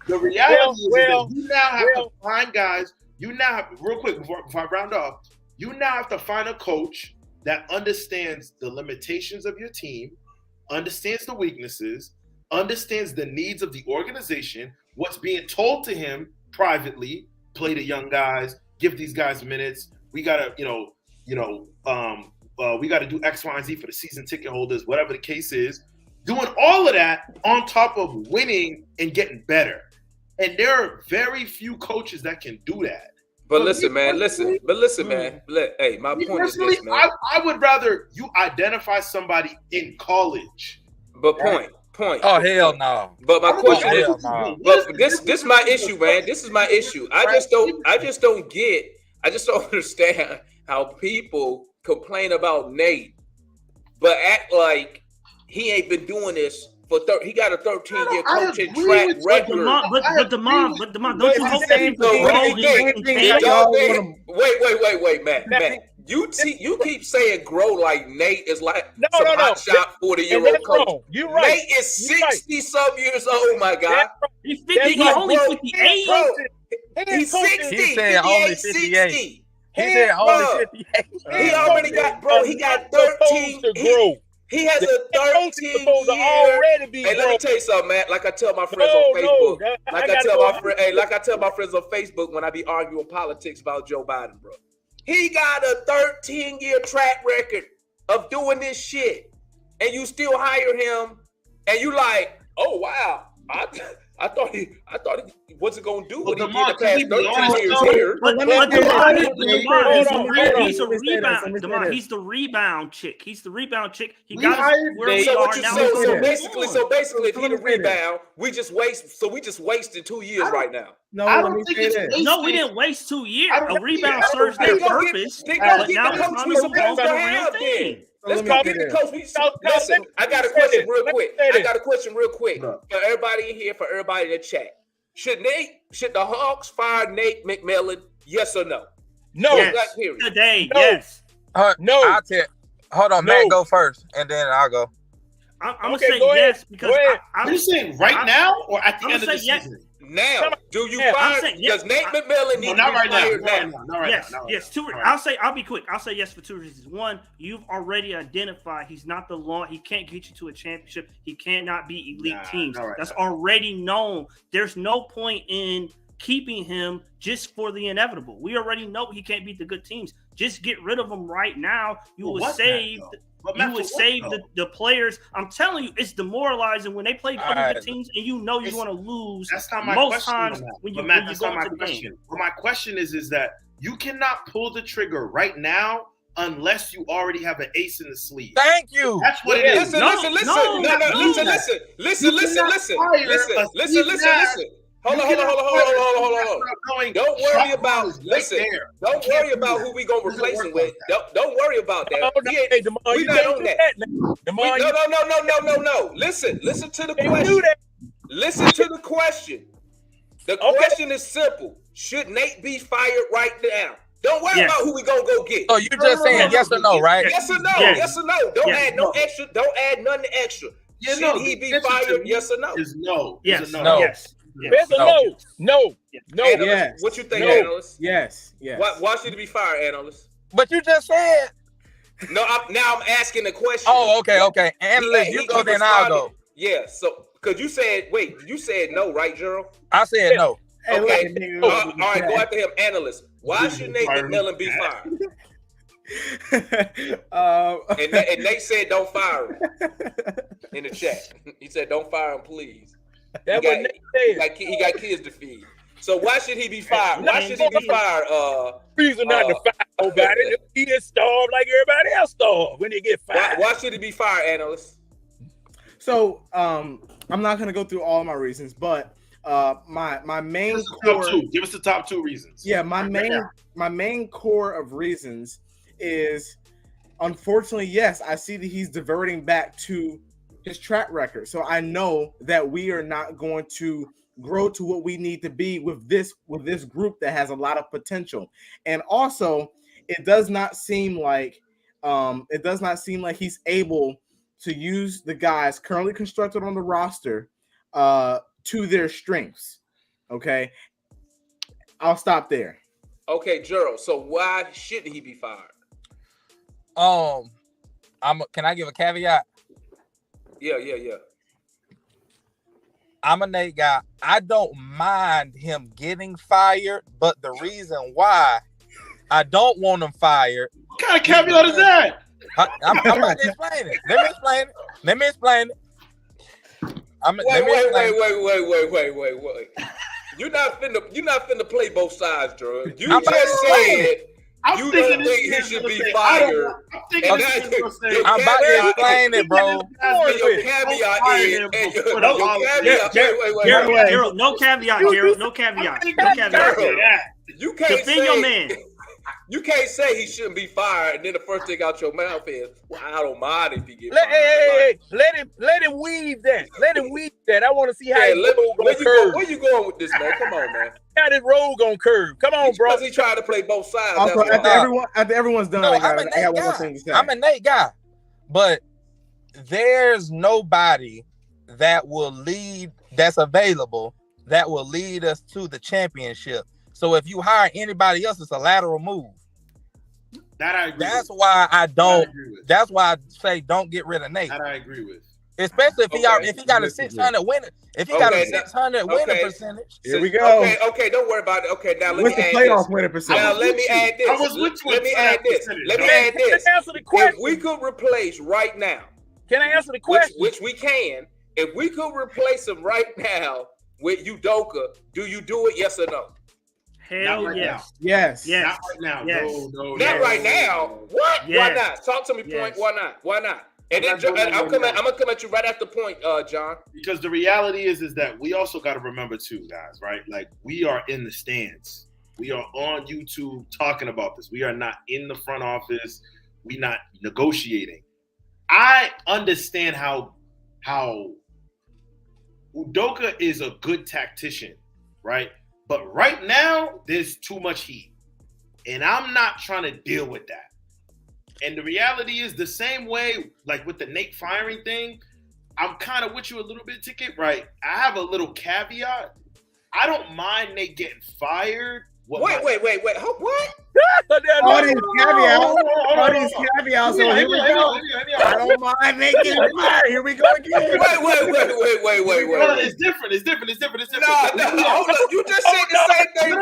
The reality is that you now have to find guys. You now have, real quick before I round off, you now have to find a coach that understands the limitations of your team, understands the weaknesses, understands the needs of the organization, what's being told to him privately, play the young guys, give these guys minutes. We gotta, we gotta do X, Y, and Z for the season ticket holders, whatever the case is. Doing all of that on top of winning and getting better. And there are very few coaches that can do that. But listen, man. Hey, my point is this, man. I would rather you identify somebody in college. But point. Oh, hell no. But my question is, but this my issue, man. This is my issue. I just don't understand how people complain about Nate, but act like he ain't been doing this for he got a 13-year coaching track record. But Demond, don't you hope that people Wait, Matt. You keep saying grow like Nate is like some hot shot 40-year-old coach. You're right. Nate is 60-some years old, my God. He's 50. He's only 58. He's 60. He said only 58. He said only 58. He already got, bro. He got 13 to grow. He has a 13-year. Hey, let me tell you something, man. Like I tell my friends on Facebook. Like I tell my friends on Facebook when I be arguing politics about Joe Biden, bro. He got a 13-year track record of doing this shit, and you still hire him, and you like, oh wow, I thought he wasn't gonna do what he did the past 13 years here. He's the rebound chick. He got where we are now. So basically, if he the rebound, we just wasted 2 years right now. No, we didn't waste 2 years. A rebound serves their purpose, but now it's not the thing. Let's go get the coach. Listen, I got a question real quick. For everybody in here, for everybody in the chat. Should the Hawks fire Nate McMillan? Yes or no? No. Yes. Today, no. Yes. No. I'll tell. Hold on, Matt, go first, and then I'll go. I'm gonna say yes because you're saying right now or at the end of the season? Now, do you fire? Does Nate McMillan need to be fired now? Yes. I'll be quick. I'll say yes for 2 reasons. One, you've already identified he's not the law. He can't get you to a championship. He cannot beat elite teams. That's already known. There's no point in keeping him just for the inevitable. We already know he can't beat the good teams. Just get rid of him right now. You will save the players. I'm telling you, it's demoralizing when they play other good teams and you know you're going to lose. That's not my most question. Times when you go into the game. Well, my question is that you cannot pull the trigger right now unless you already have an ace in the sleeve. Thank you. That's what it is. Listen. Hold on. Don't worry about who we gonna replace him with. Don't worry about that. We not on that. No. Listen to the question. Listen to the question. The question is simple. Should Nate be fired right now? Don't worry about who we gonna go get. So you're just saying yes or no, right? Yes or no. Yes or no. Don't add no extra. Don't add nothing extra. Should he be fired? Yes or no? Is no. Yes. No. Yes. No. Yes. What you think, analyst? Yes. Why should he be fired, analyst? But you just said. No, I'm asking the question. Oh, okay. Analyst, you go, then I'll go. Yeah, so, because you said no, right, Gerald? I said no. Okay. All right, go after him, analyst. Why should Nate McMillan be fired? And Nate said don't fire him in the chat. He said don't fire him, please. That's what Nate said. He got kids to feed. So why should he be fired? Why should he be fired? Reason not to fire nobody. He just starve like everybody else starve when they get fired. Why should he be fired, analyst? So I'm not gonna go through all my reasons, but my main core. Give us the top 2 reasons. Yeah, my main core of reasons is, unfortunately, yes, I see that he's diverting back to his track record. So I know that we are not going to grow to what we need to be with this group that has a lot of potential. And also, it does not seem like he's able to use the guys currently constructed on the roster to their strengths. Okay, I'll stop there. Okay, Gerald. So why shouldn't he be fired? Can I give a caveat? Yeah. I'm a Nate guy. I don't mind him getting fired, but the reason why I don't want him fired. What kind of caveat is that? I'm about to explain it. Let me explain it. Wait. You're not finna play both sides, Drew. You just said you don't think he should be fired. I'm about to explain it, bro. Your caveat is Gerald, no caveat, Gerald. No caveat. You can't defend your man. You can't say he shouldn't be fired, and then the first thing out your mouth is, "Well, I don't mind if he gets fired." Hey, let him weave that. Let him weave that. I want to see how where you going with this, man? Come on, man. How this road gonna curve? Come on, bro. Because he tried to play both sides. Also, after everyone's done, I got one more thing to say. I'm a Nate guy, but there's nobody that will lead that's available that will lead us to the championship. So if you hire anybody else, it's a lateral move. That I agree. That's why I don't. That's why I say don't get rid of Nate. That I agree with. Especially if he got a 600 winning, winning percentage. Here we go. Okay, don't worry about it. Okay, now let What's me the add playoff this. winning percentage? Now let me add this. Let me add this. Answer the question. If we could replace right now, can I answer the question? Which we can. If we could replace him right now with Udoka, do you do it? Yes or no? Hell right yes. Yes. Not right now. Yes. No. Not right now. What? Yes. Why not? Talk to me. Point. Yes. Why not? And then I'm gonna come at you right after point, John. Because the reality is that we also got to remember too, guys. Right? Like we are in the stands. We are on YouTube talking about this. We are not in the front office. We're not negotiating. I understand how Udoka is a good tactician, right? But right now, there's too much heat. And I'm not trying to deal with that. And the reality is the same way, like with the Nate firing thing, I'm kind of with you a little bit, Ticket, right? I have a little caveat. I don't mind Nate getting fired. Wait. What? All these caveats. So here we go. I don't mind making it fired. Here we go again. Wait. It's different. No. Hold up. You just said the same thing.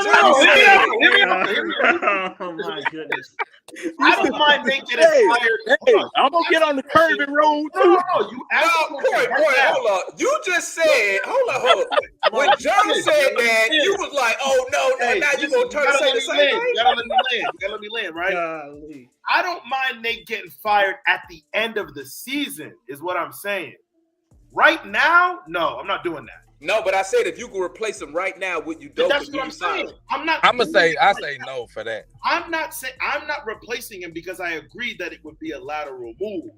Hear me out. Oh my goodness. I don't mind Nate getting fired. Hey, I'm gonna get on the curving road too. Hold on. You just said, hold on. When John said that, you was like, oh no, now you gonna turn and say the same thing? You gotta let me land, right? Golly. I don't mind Nate getting fired at the end of the season, is what I'm saying. Right now, no, I'm not doing that. No, but I said if you could replace him right now with Udoka, that's what I'm saying. I say no for that. I'm not replacing him because I agreed that it would be a lateral move.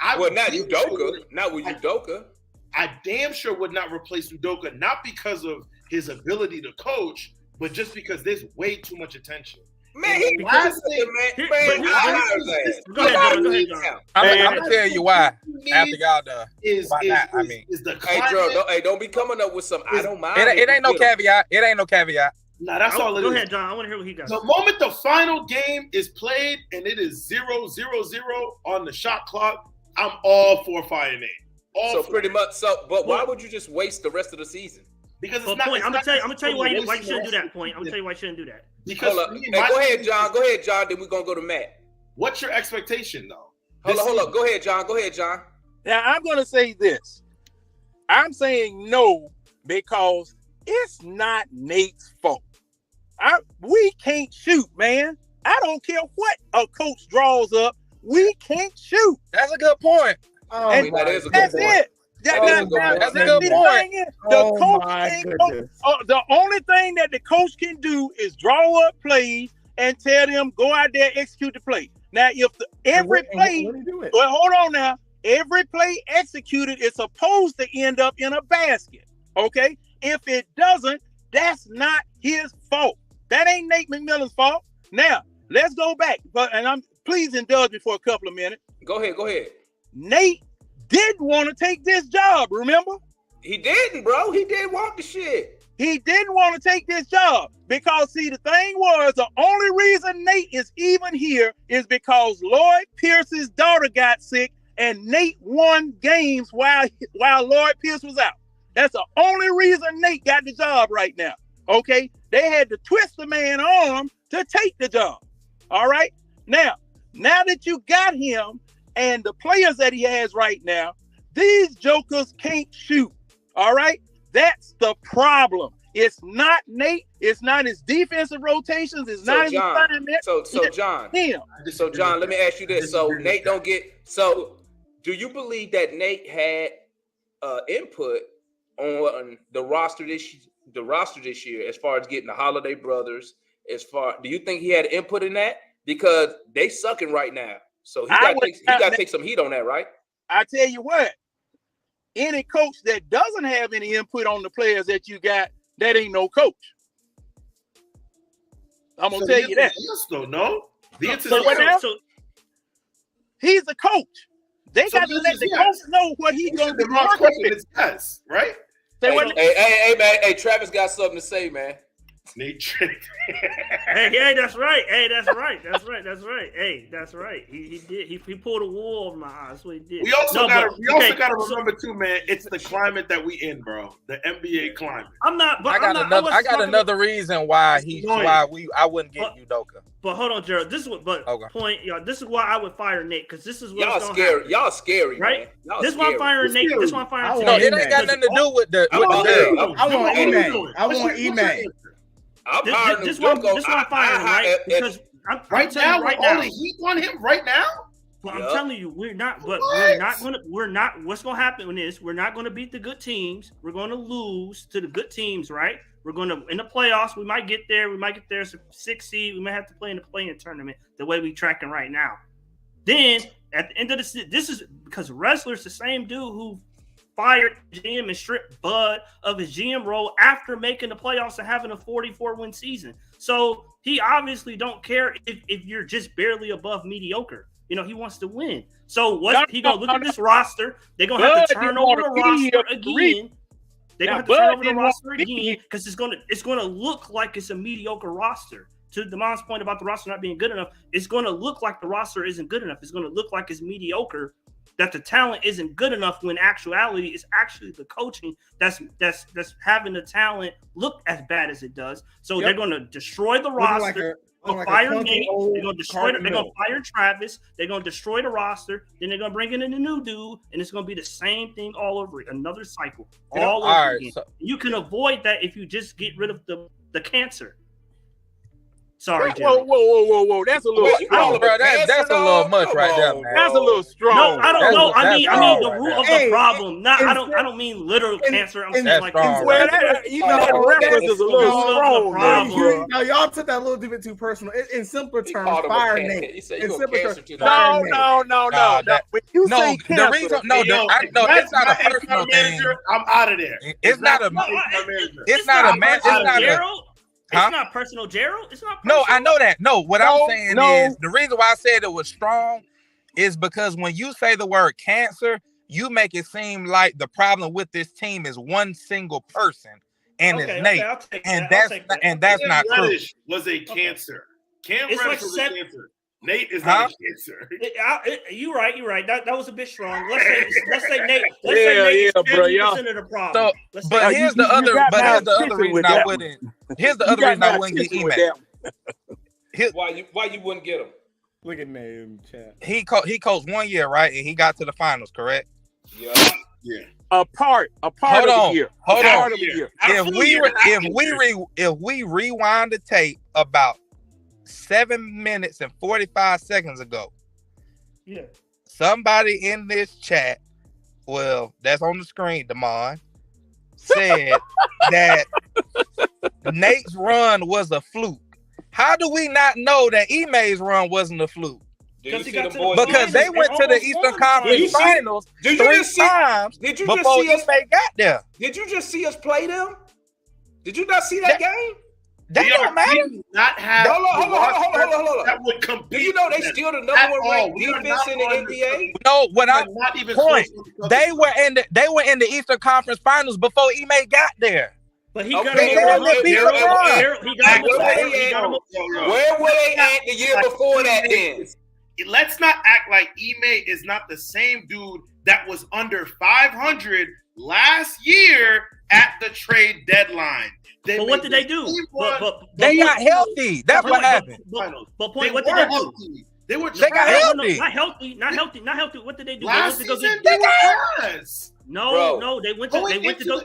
Not with Udoka. I damn sure would not replace Udoka, not because of his ability to coach, but just because there's way too much attention. Man, Go ahead, John. I'm gonna tell you why. After y'all done, is the climate. Hey, don't be coming up with some. I don't mind. It ain't no caveat. It ain't no caveat. Nah, that's all it is. Go ahead, John. I want to hear what he got. The moment the final game is played and it is 0-0-0 on the shot clock, I'm all for firing Nate. Pretty much. But why would you just waste the rest of the season? Because I'm gonna tell you why you shouldn't do that. Point. I'm gonna tell you why you shouldn't do that. Because go ahead, John. Then we're gonna go to Matt. What's your expectation, though? Hold up. Go ahead, John. Now I'm gonna say this. I'm saying no because it's not Nate's fault. We can't shoot, man. I don't care what a coach draws up. We can't shoot. That's a good point. That is a good point. It. That's a good point. The only thing that the coach can do is draw up plays and tell them go out there execute the play. Now, if every play executed is supposed to end up in a basket, okay? If it doesn't, that's not his fault. That ain't Nate McMillan's fault. Now, let's go back. Please indulge me for a couple of minutes. Go ahead. Nate didn't want to take this job, remember? He didn't, bro. He didn't want the shit. He didn't want to take this job because, see, the thing was, the only reason Nate is even here is because Lloyd Pierce's daughter got sick and Nate won games while Lloyd Pierce was out. That's the only reason Nate got the job right now, okay? They had to twist the man's arm to take the job, all right? Now that you got him and the players that he has right now, these jokers can't shoot, all right? That's the problem. It's not Nate. It's not his defensive rotations. It's not his assignment. So John, let me ask you this. So Nate don't get. So do you believe that Nate had input on the roster this year as far as getting the Holiday brothers? Do you think he had input in that? Because they sucking right now. So he got to take some heat on that, right? I tell you what. Any coach that doesn't have any input on the players that you got, that ain't no coach. I'm gonna tell you that. Yes, no. So he's the coach. They got to let the coach know what he's gonna be working with. Yes, right? Hey, man. Hey, Travis got something to say, man. Hey, that's right. Hey, that's right. Hey, that's right. He did. He pulled a wool over my eyes. That's what he did. We also gotta remember too, man. It's the climate that we in, bro. The NBA climate. I got another reason why I wouldn't get Udoka. But hold on, Gerald. This is what. Point, y'all. This is why I would fire Nate, because this is what y'all scary. Y'all scary, right? Man. This is why I'm firing Nate. This is why I'm firing. No, it ain't got nothing to do with the. I want E-Man. I want E-Man. This one I'm firing, right? Because right now, all the heat on him right now. Well, I'm telling you, we're not. What's gonna happen is we're not gonna beat the good teams. We're gonna lose to the good teams, right? We're gonna in the playoffs. We might get there. We might get there as a 6 seed. We might have to play in the play-in tournament the way we tracking right now. Then at the end of this is because Wrestler's the same dude who fired GM and stripped Bud of his GM role after making the playoffs and having a 44-win season. So he obviously don't care if you're just barely above mediocre. You know, he wants to win. So he gonna look at this roster. They're gonna have to turn over the roster again. They're gonna have to turn over the roster again because it's gonna look like it's a mediocre roster. To Damon's point about the roster not being good enough, it's gonna look like the roster isn't good enough. It's gonna look like it's mediocre, that the talent isn't good enough, when actuality is actually the coaching that's having the talent look as bad as it does. So they're going to destroy the roster. Fire Nate. They're going to destroy. They're going to fire Travis. They're going to destroy the roster. Then they're going to bring in a new dude, and it's going to be the same thing all over. Another cycle all over again. So you can avoid that if you just get rid of the cancer. Sorry, Jerry. Whoa. That's a little strong, bro. That's a little much right there, man. That's a little strong. No, I don't know. I mean the root of the problem. I don't mean literal cancer. I'm saying like that reference is a little strong. No, y'all took that a little bit too personal. In simpler terms, fire Nate. In simpler terms, no. When you say cancer, it's not a personal thing. I'm out of there. It's not a man. It's not personal, Gerald. It's not No, personal. I know that. No, what I'm saying is the reason why I said it was strong is because when you say the word cancer, you make it seem like the problem with this team is one single person, and it's Nate. And that's not true. Reddish was a cancer. Cam Reddish was a cancer. Nate is not a cancer. You're right. That was a bit strong. Let's say Nate. Let's say Nate is 50% of the problem. So, but here's the other reason I wouldn't. Here's the other reason I wouldn't get E-Man. Why you wouldn't get him? Look at name chat. He coached 1 year, right? And he got to the finals, correct? Yeah. A part of the year. Hold on. If we rewind the tape about 7 minutes and 45 seconds ago, somebody in this chat, well, that's on the screen, Damon, said that Nate's run was a fluke. How do we not know that Ime's run wasn't a fluke? Because they went to the Eastern Conference Finals 3 times before Ime got there. Did you just see us play them? Did you not see that game? That don't matter. We do not have Hold on. that would compete. Do you know they still the number one ranked defense in the NBA? No, what I not even point. close. They were in the Eastern Conference Finals before Ime got there. But he Okay, got They him damn near over. beat LeBron. He got him over. Where were they at the year before that then? Let's not act like Ime is not the same dude that was under 500 last year at the trade deadline. But what did they do? They got healthy. That's what happened. But point, what did they do? They were They got healthy. Not healthy. What did they do? last They went season. to go They get were ass. No, they went to go.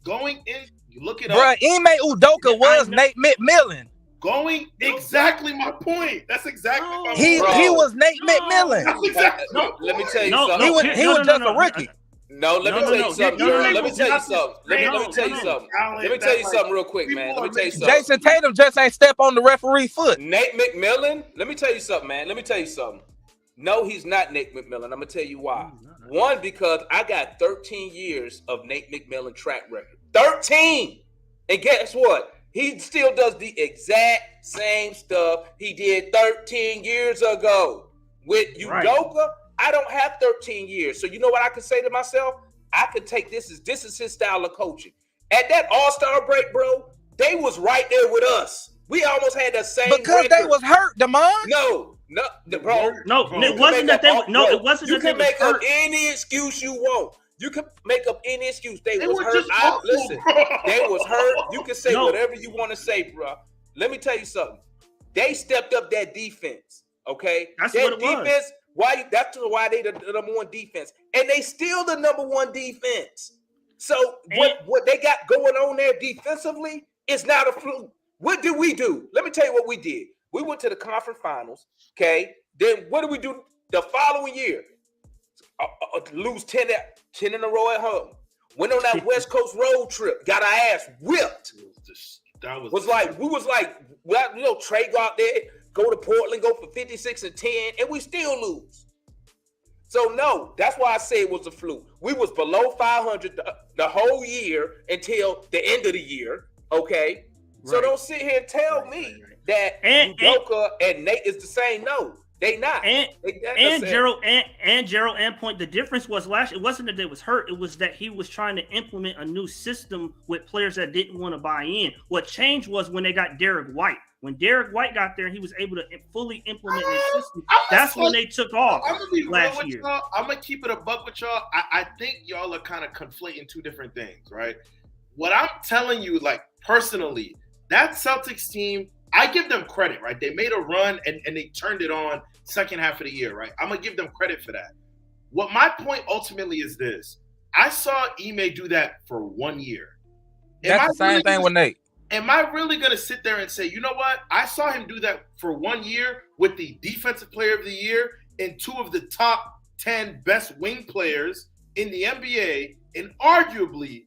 Going in. You look it Bruh, up. Ime Udoka was Nate McMillan. Going exactly my point. That's exactly my point. He was Nate McMillan. That's exactly. Let me tell you No, something. He was just a rookie. No, let me tell you something. Let me tell you something. Let me No, tell you no, something. no. Let me tell you something real quick, man. Let me tell you something. Jason Tatum just ain't step on the referee foot. Nate McMillan, let me tell you something, man. Let me tell you something. No, he's not Nate McMillan. I'm going to tell you why. One, because I got 13 years of Nate McMillan track record. 13! And guess what? He still does the exact same stuff he did 13 years ago. With Udoka, right. I don't have 13 years. So you know what I could say to myself? I could take this is his style of coaching. At that All-Star break, bro, they was right there with us. We almost had the same because record. They was hurt, Damon. No, bro. No, it wasn't that they were. No, it wasn't that they was hurt. You can make up any excuse you want. You can make up any excuse. They was hurt. Listen, they was hurt. You can say whatever you want to say, bro. Let me tell you something. They stepped up that defense. Okay, that's that what it defense. That's why they the number one defense, and they still the number one defense. So what they got going on there defensively is not a fluke. What did we do? Let me tell you what we did. We went to the conference finals. Okay, then what did we do the following year? Lose 10 in a row at home. Went on that West Coast road trip. Got our ass whipped. We was like, Trey go out there, go to Portland, go for 56-10, and we still lose. So no, that's why I say it was a fluke. We was below 500 the whole year until the end of the year. Okay, so don't sit here and tell me that Udoka and Nate is the same. No. They not. Gerald and point. The difference was it wasn't that they was hurt. It was that he was trying to implement a new system with players that didn't want to buy in. What changed was when they got Derek White. When Derek White got there, he was able to fully implement his system. That's when they took off last year. I'm gonna keep it a buck with y'all. I think y'all are kind of conflating two different things, right? What I'm telling you, like personally, that Celtics team, I give them credit, right? They made a run and they turned it on second half of the year, right? I'm going to give them credit for that. What my point ultimately is this. I saw Ime do that for 1 year. That's the same thing with Nate. Am I really going to sit there and say, you know what? I saw him do that for 1 year with the Defensive Player of the Year and two of the top 10 best wing players in the NBA, and arguably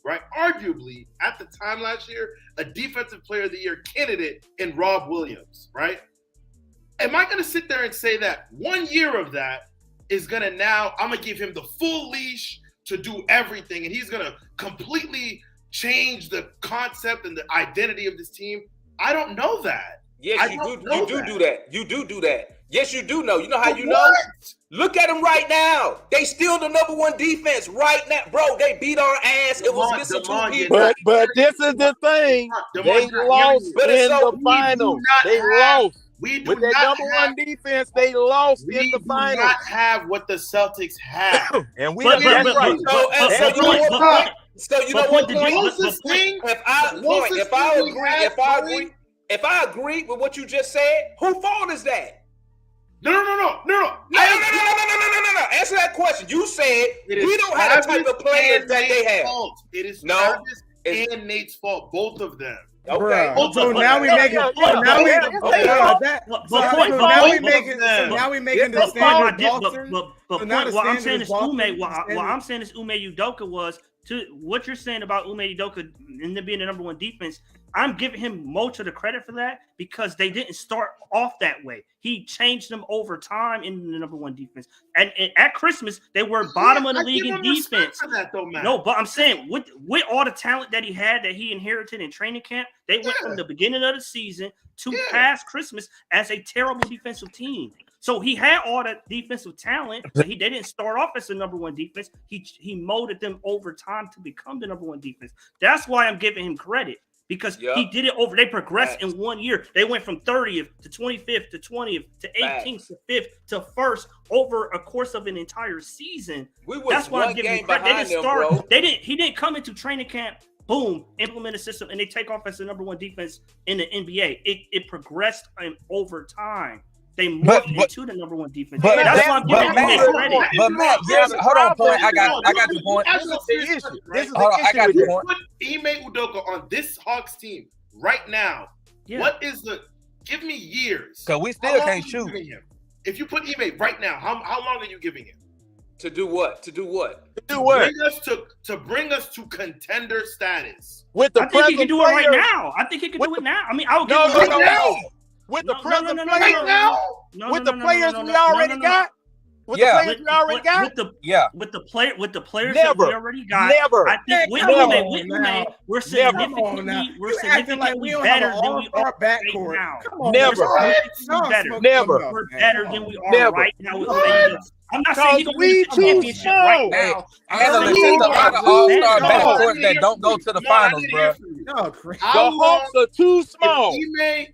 at the time last year, a Defensive Player of the Year candidate in Rob Williams, right? Am I going to sit there and say that 1 year of that is going to now, I'm going to give him the full leash to do everything, and he's going to completely change the concept and the identity of this team? I don't know that. Yes, you do that. You do that. Yes, you do know. You know how you know? Look at them right now. They still the number one defense right now. Bro, they beat our ass. It was missing two people. But this is the thing. They lost in the finals. They lost. With that number one defense, they lost in the finals. We do not have what the Celtics have. And we So you know what? If I agree with what you just said, whose fault is that? No. Answer that question. You said we don't have the type of players that they have. It is Travis and Nate's fault, both of them. Okay. So now we make it. Now we making the standard. But what I'm saying is Ime Udoka was to what you're saying about Ime Udoka and them being the number 1 defense, I'm giving him most of the credit for that because they didn't start off that way. He changed them over time in the number 1 defense. And at Christmas, they were bottom of the league in defense. For that, though, man. No, but I'm saying with all the talent that he had that he inherited in training camp, they went from the beginning of the season to past Christmas as a terrible defensive team. So he had all that defensive talent, but they didn't start off as the number 1 defense. He molded them over time to become the number 1 defense. That's why I'm giving him credit. Because he did it over. They progressed in 1 year. They went from 30th to 25th to 20th to 18th to 5th to 1st over a course of an entire season. That's why I'm giving him credit. They didn't start. Bro. He didn't come into training camp. Boom, implement a system, and they take off as the number 1 defense in the NBA. It progressed over time. They morphed into the number 1 defense. That's why I'm giving him credit. But Matt, hold on, point. I got your point. This is the issue. I got your point. Put Ime Udoka on this Hawks team right now. Yeah. What is the? Give me years. Because we still can't shoot. If you put Ime right now, how long are you giving him? To do what? To do what? To bring us to contender status. With the I think he can do it right now. I think he can do it now. I mean, I would give him now. With the present players now? With the players we already got? With the players we already got? With the players that we already got. I think with Ime, we're significantly better than we are right now. Never. We're better than we are right now with Ime. I'm not saying he's going to win the championship right now. There's a lot of all-star backcourts that don't go to the finals, bro. The Hawks are too small.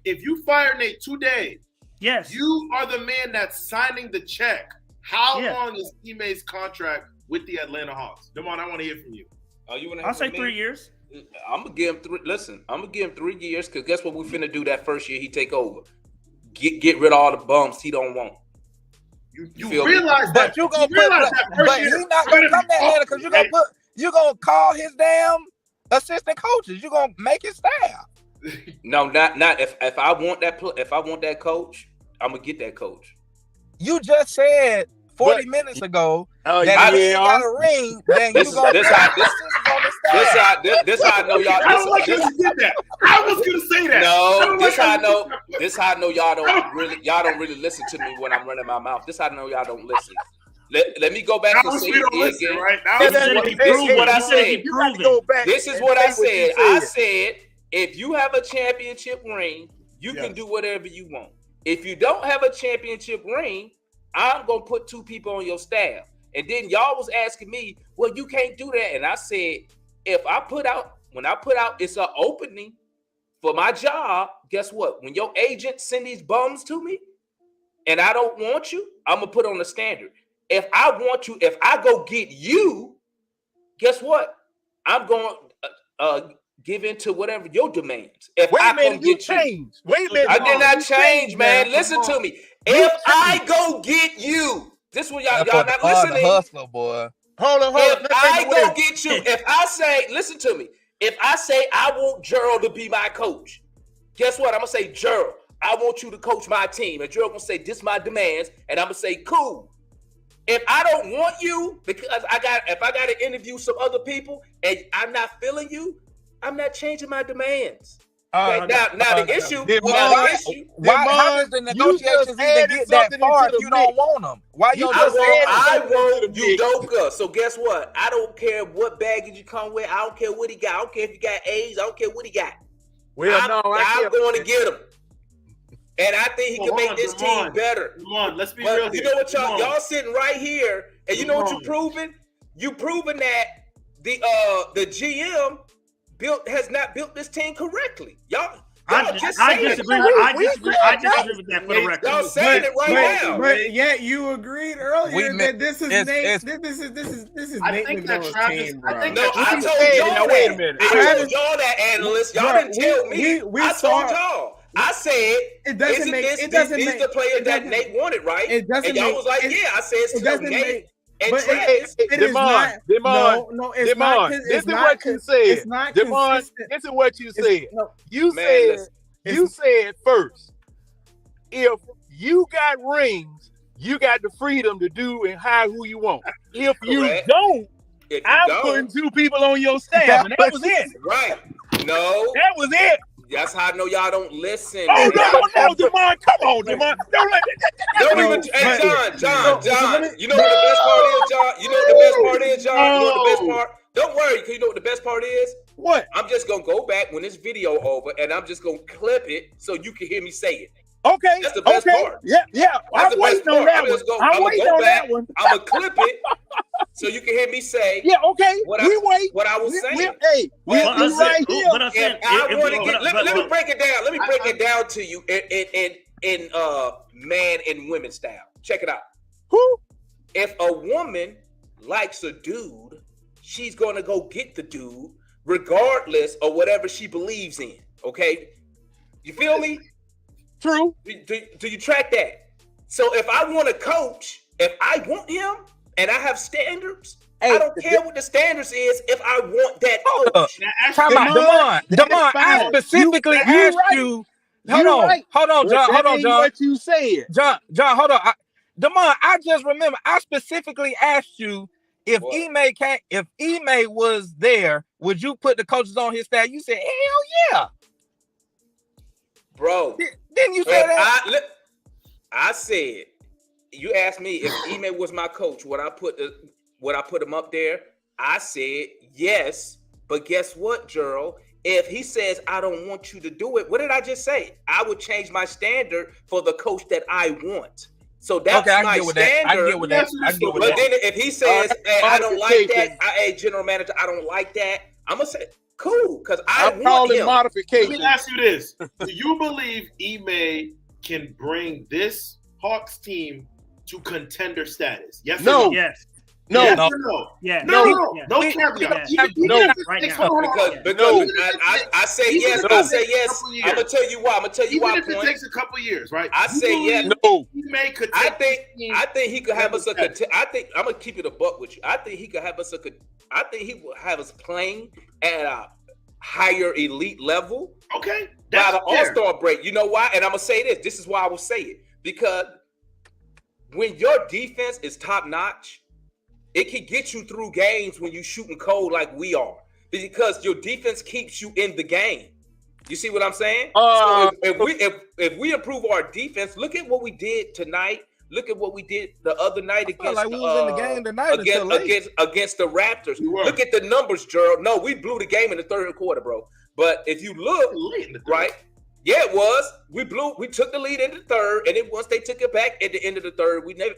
If you fire Nate today, yes, you are the man that's signing the check. How long is Ime's contract with the Atlanta Hawks? Damon, I want to hear from you. I'll say 3 years. I'm gonna give him 3. Listen, I'm gonna give him 3 years because guess what we finna do that first year he take over? Get rid of all the bums he don't want. You realize that, but you gonna put, but he's not gonna come that later because you gonna call his damn assistant coaches. You gonna make his staff. No, not if I want that coach, I'm gonna get that coach. You just said 40 minutes ago that if you got a ring, then you gonna this how I know y'all. I don't like how you did that. I was gonna say that. No, this how I know. This how I know y'all don't really listen to me when I'm running my mouth. This how I know y'all don't listen. Let me go back and say it again. Right? This is what I said. This is what I said. I said if you have a championship ring, you can do whatever you want. If you don't have a championship ring, I'm gonna put 2 people on your staff. And then y'all was asking me, well, you can't do that. And I said, when I put out, it's an opening for my job. Guess what? When your agent send these bums to me, and I don't want you, I'm gonna put on the standard. If I want you, if I go get you, guess what? I'm going to give in to whatever your demands. If Wait I a minute, you changed. Wait a minute. I did not change, man. Listen to me. If I go get you, this one y'all not listening. Hustler, boy. Hold on. If I go get you, if I say, listen to me. If I say I want Gerald to be my coach, guess what? I'm gonna say, Gerald, I want you to coach my team. And Gerald gonna say, this my demands, and I'm gonna say, cool. If I don't want you, because if I got to interview some other people and I'm not feeling you, I'm not changing my demands. Now the issue. Why? How does the negotiations even get that far if you don't want them? Why you just I want Udoka. So guess what? I don't care what baggage you come with. I don't care what he got. I don't care if he got A's. I don't care what he got. I'm going to get him. And I think he can make this team better. Come on, let's be real. You know what y'all sitting right here, and you know what you're proving? You proving that the GM has not built this team correctly. I disagree with that for the record. Y'all saying it right now. But yet you agreed earlier that this is Nate. This is Nate McMillan's team, bro. I told y'all wait a minute. I told y'all that, analysts. Y'all didn't tell me. I told y'all. I said, he's the player that Nate wanted, right? And y'all was like, yeah. I said it's still Nate. But it is not. No, it's not. This is what you said. It's not consistent. This is what you said. You said first, if you got rings, you got the freedom to do and hire who you want. If you don't, I'm putting 2 people on your staff, and that was it. Right? No, that was it. That's how I know y'all don't listen. Oh no, Demond, come on, Demond. Don't let me. Hey, John. You know what the best part is, John? You know what the best part is, John? You know what the best part? Don't worry, because you know what the best part is? What? I'm just gonna go back when this video over, and I'm just gonna clip it so you can hear me say it. Okay. That's the best part. Yeah. I'm waiting on that one. I'm waiting on that one. I'm gonna clip it so you can hear me say. Yeah. Okay. What I was saying. We're right here. Let me break it down. Let me break it down to you in man and women style. Check it out. Who? If a woman likes a dude, she's gonna go get the dude regardless of whatever she believes in. Okay, you feel me? True. Do you track that? So if I want a coach, if I want him and I have standards, I don't care what the standards is if I want that coach. Demond, I specifically asked you. Hold on, John. What you said. John, hold on. Demond, I just remember I specifically asked you if Ime was there, would you put the coaches on his staff? You said, hell yeah. Bro. Didn't you say that? I said, you asked me if Ime was my coach, would I put him up there? I said yes, but guess what, Gerald? If he says I don't want you to do it, what did I just say? I would change my standard for the coach that I want. So that's my standard. I get with that. But then if he says, hey, I don't like that, hey, general manager, I don't like that, I'm gonna say, cool, because I'm calling modification. Let me ask you this: do you believe Ime can bring this Hawks team to contender status? Yes. No. Or no? Yes. No. Yes No. or no? Yeah. No caveat. No. Because I say yes. I say yes. I'm gonna tell you why. Even if it takes a couple years, right? I say yes. No. I think he could have us I think I'm gonna keep it a buck with you. I think he could have us he will have us playing at a higher elite level. Okay. By the All-Star break. You know why? And I'm gonna say this. This is why I will say it. Because when your defense is top notch, it can get you through games when you're shooting cold like we are, because your defense keeps you in the game. You see what I'm saying? So if we improve our defense, look at what we did tonight. Look at what we did the other night against we was in the game tonight against the Raptors. Look at the numbers, Gerald. No, we blew the game in the third quarter, bro. But if you look, right? Yeah, it was. We took the lead in the third, and then once they took it back at the end of the third, we never.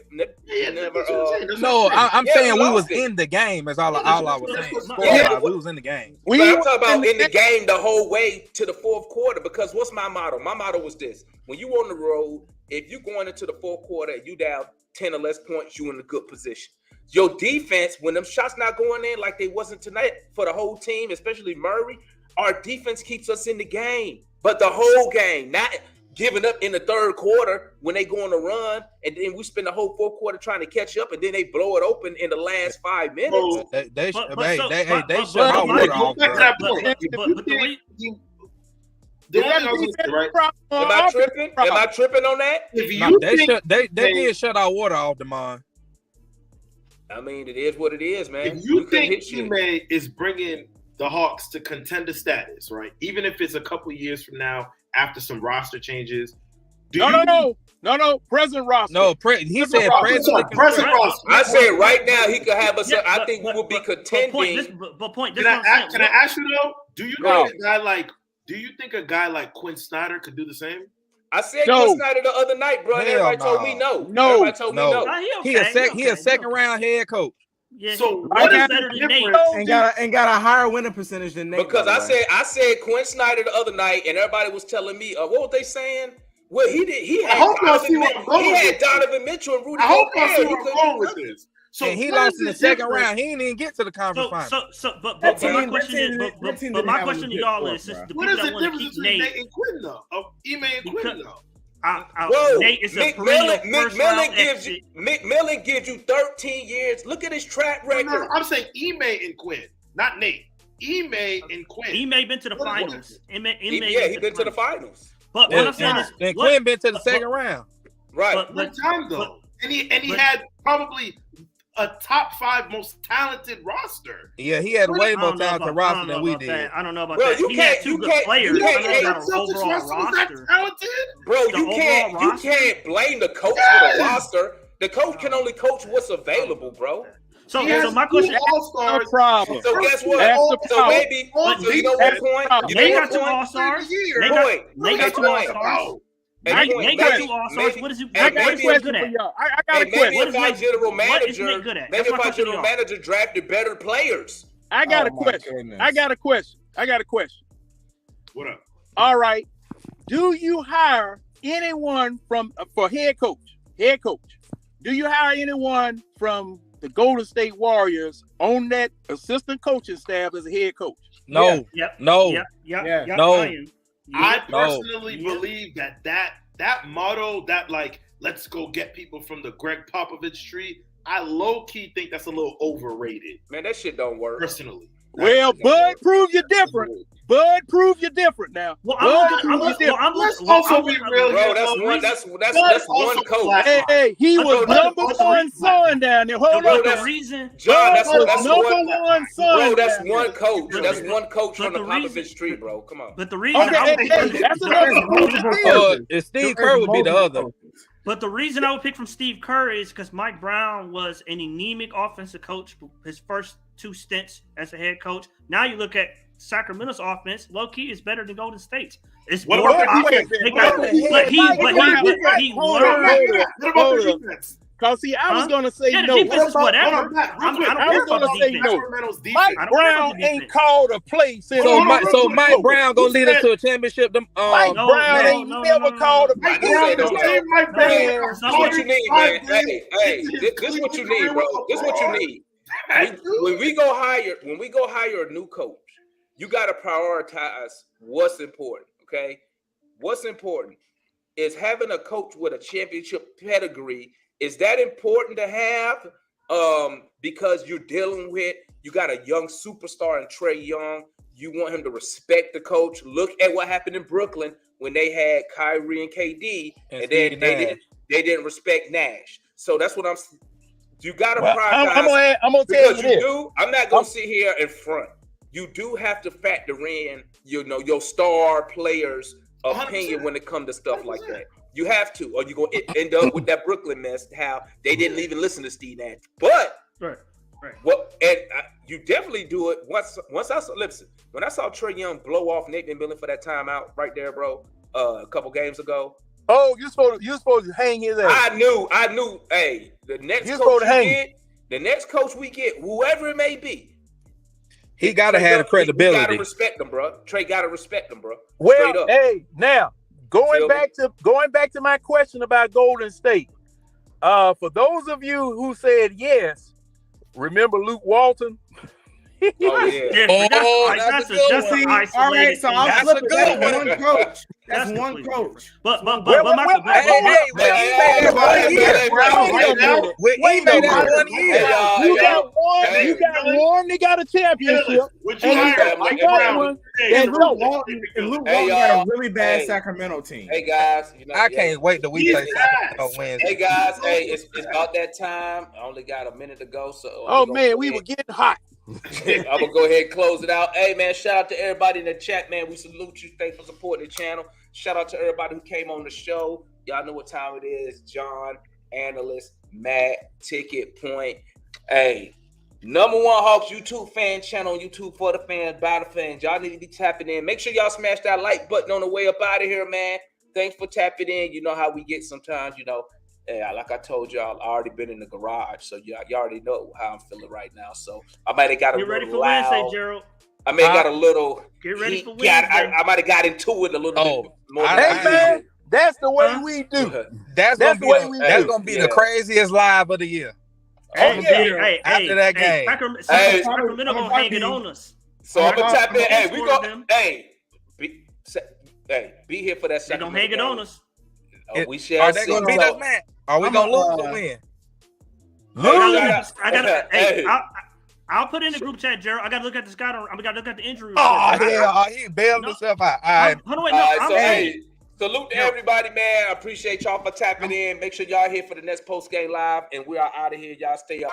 No, I'm saying we was in the game. Is all I was saying. Yeah, we was in the game. I'm talking about in the game the whole way to the fourth quarter. Because what's my motto? My motto was this: when you on the road, if you going into the fourth quarter and you down 10 or less points, you in a good position. Your defense, when them shots not going in like they wasn't tonight for the whole team, especially Murray, our defense keeps us in the game. But the whole game, not giving up in the third quarter when they go on a run, and then we spend the whole fourth quarter trying to catch up, and then they blow it open in the last 5 minutes. They shut our water off. Am I tripping? Am I tripping on that? They did shut our water off, Demond. I mean, it is what it is, man. If you think Ime is bringing the Hawks to contender status, right? Even if it's a couple years from now, after some roster changes. No. Present roster. No, he said present roster. I say right now he could have us. I think we will be contending. Can I ask you though? Do you think a guy like Quinn Snyder could do the same? I said Quinn Snyder the other night, bro. Everybody told me no. Everybody told me no. He a second round head coach. Yeah, so what is better the than Nate? And got a higher winning percentage than Nate. Because I said Quinn Snyder the other night, and everybody was telling me, what were they saying? Well, he had Donovan Mitchell and Rudy. I hope I see where I'm going with this. So and he lost in the second round. He didn't even get to the conference final. But my question to y'all is: the what is the difference between Nate and Quinn though? Ime and Quinn though. Nate is a perennial first-round exit. McMillan gives you 13 years. Look at his track record. No, I'm saying Ime and Quinn, not Nate. Ime and Quinn. Ime been to the finals. He been to the finals. But what I'm saying is, and Quinn been to the second round. Right. What time though? And he had probably a top 5 most talented roster. Yeah, he had way more talented roster than we did. I don't know about that. He had 2 good players. I don't know about an overall roster. Bro, you can't blame the coach for the roster. The coach can only coach what's available, bro. So my question is, no problem. So guess what? So maybe, you know what point? They got 2 All-Stars. They got 2 All-Stars. They got 2 All-Stars. What is he good at? I got a question. Maybe if our general manager drafted better players. I got a question. What up? All right. Do you hire anyone for head coach? Do you hire anyone from the Golden State Warriors on that assistant coaching staff as a head coach? No. No. I personally believe that motto, that like, let's go get people from the Greg Popovich tree, I low-key think that's a little overrated. Man, that shit don't work. Personally. Well, Bud, prove you're different. Now. Well, let's also be real. Bro, that's one coach. Hey, he was number 1 son down there. Hold on. The reason, John, that's number one 1 son. Bro, that's one coach. That's one coach from the Popovich tree, bro. Come on. But the reason, that's another. Steve Kerr would be the other. But the reason I would pick from Steve Kerr is because Mike Brown was an anemic offensive coach his first 2 stints as a head coach. Now you look at Sacramento's offense, low key is better than Golden State's. It's more. But he learned. Because see, I was gonna say no. Defense is whatever. I was gonna say no. Mike Brown ain't called a play since. So Mike Brown gonna lead us to a championship. Mike Brown ain't never called a play. This is what you need, man. Hey, this is what you need, bro. This is what you need. When we go hire a new coach, you got to prioritize what's important. Okay, what's important is having a coach with a championship pedigree. Is that important to have? Because you're dealing with, you got a young superstar in Trae Young. You want him to respect the coach. Look at what happened in Brooklyn when they had Kyrie and KD, and then they didn't respect Nash. So that's what you got to prioritize. I'm gonna tell you this. I'm not gonna sit here in front. You do have to factor in, your star players' opinion 100%. When it comes to stuff like that. You have to, or you're going to end up with that Brooklyn mess, how they didn't even listen to Steve Nash. But, you definitely do it once I saw, listen, when I saw Trae Young blow off Nate McMillan for that timeout right there, bro, a couple games ago. Oh, you're supposed to hang his ass. I knew, hey, the next coach we get, whoever it may be, he got to have the credibility. He got to respect him, bro. Trae got to respect him, bro. Well, hey, now, Going back to my question about Golden State, for those of you who said yes, remember Luke Walton? Oh yeah. That's a isolated. All right, so I'll flip it. That's one coach. That's one coach. But he made that 1 year. You got one. They got a championship. And Luke Walton got a really bad Sacramento team. Hey guys, I can't wait till we play Sacramento Wednesday. Hey guys, it's about that time. I only got a minute to go, so. Oh man, we were getting hot. I'm gonna go ahead and close it out. Hey man, shout out to everybody in the chat, man. We salute you. Thanks for supporting the channel. Shout out to everybody who came on the show. Y'all know what time it is. John, Analyst, Matt, Ticket Point. Hey, #1 Hawks YouTube fan channel on YouTube for the fans, by the fans. Y'all need to be tapping in. Make sure y'all smash that like button on the way up out of here, man. Thanks for tapping in. You know how we get sometimes, Yeah, like I told y'all, I already been in the garage, so you already know how I'm feeling right now. So I might have got a little ready for loud. Wednesday, Gerald. I may have got a little. Get ready for Wednesday. I might have got into it a little bit more. Hey man, that's the way we do. That's gonna be the craziest live of the year. After that game, Sacramento gonna hang it on us. So I'm gonna tap in. Hey, we go. Be here for that. They're gonna hang it on us. We shall. Are they gonna beat us, man? Are we gonna lose or win? I'll put in the group chat, Gerald. I gotta look at this guy. I gotta look at the injury. Oh, he bailed himself out. All right. Hold on, wait, no. Salute to everybody, man. I appreciate y'all for tapping in. Make sure y'all here for the next post game live, and we are out of here. Y'all stay up.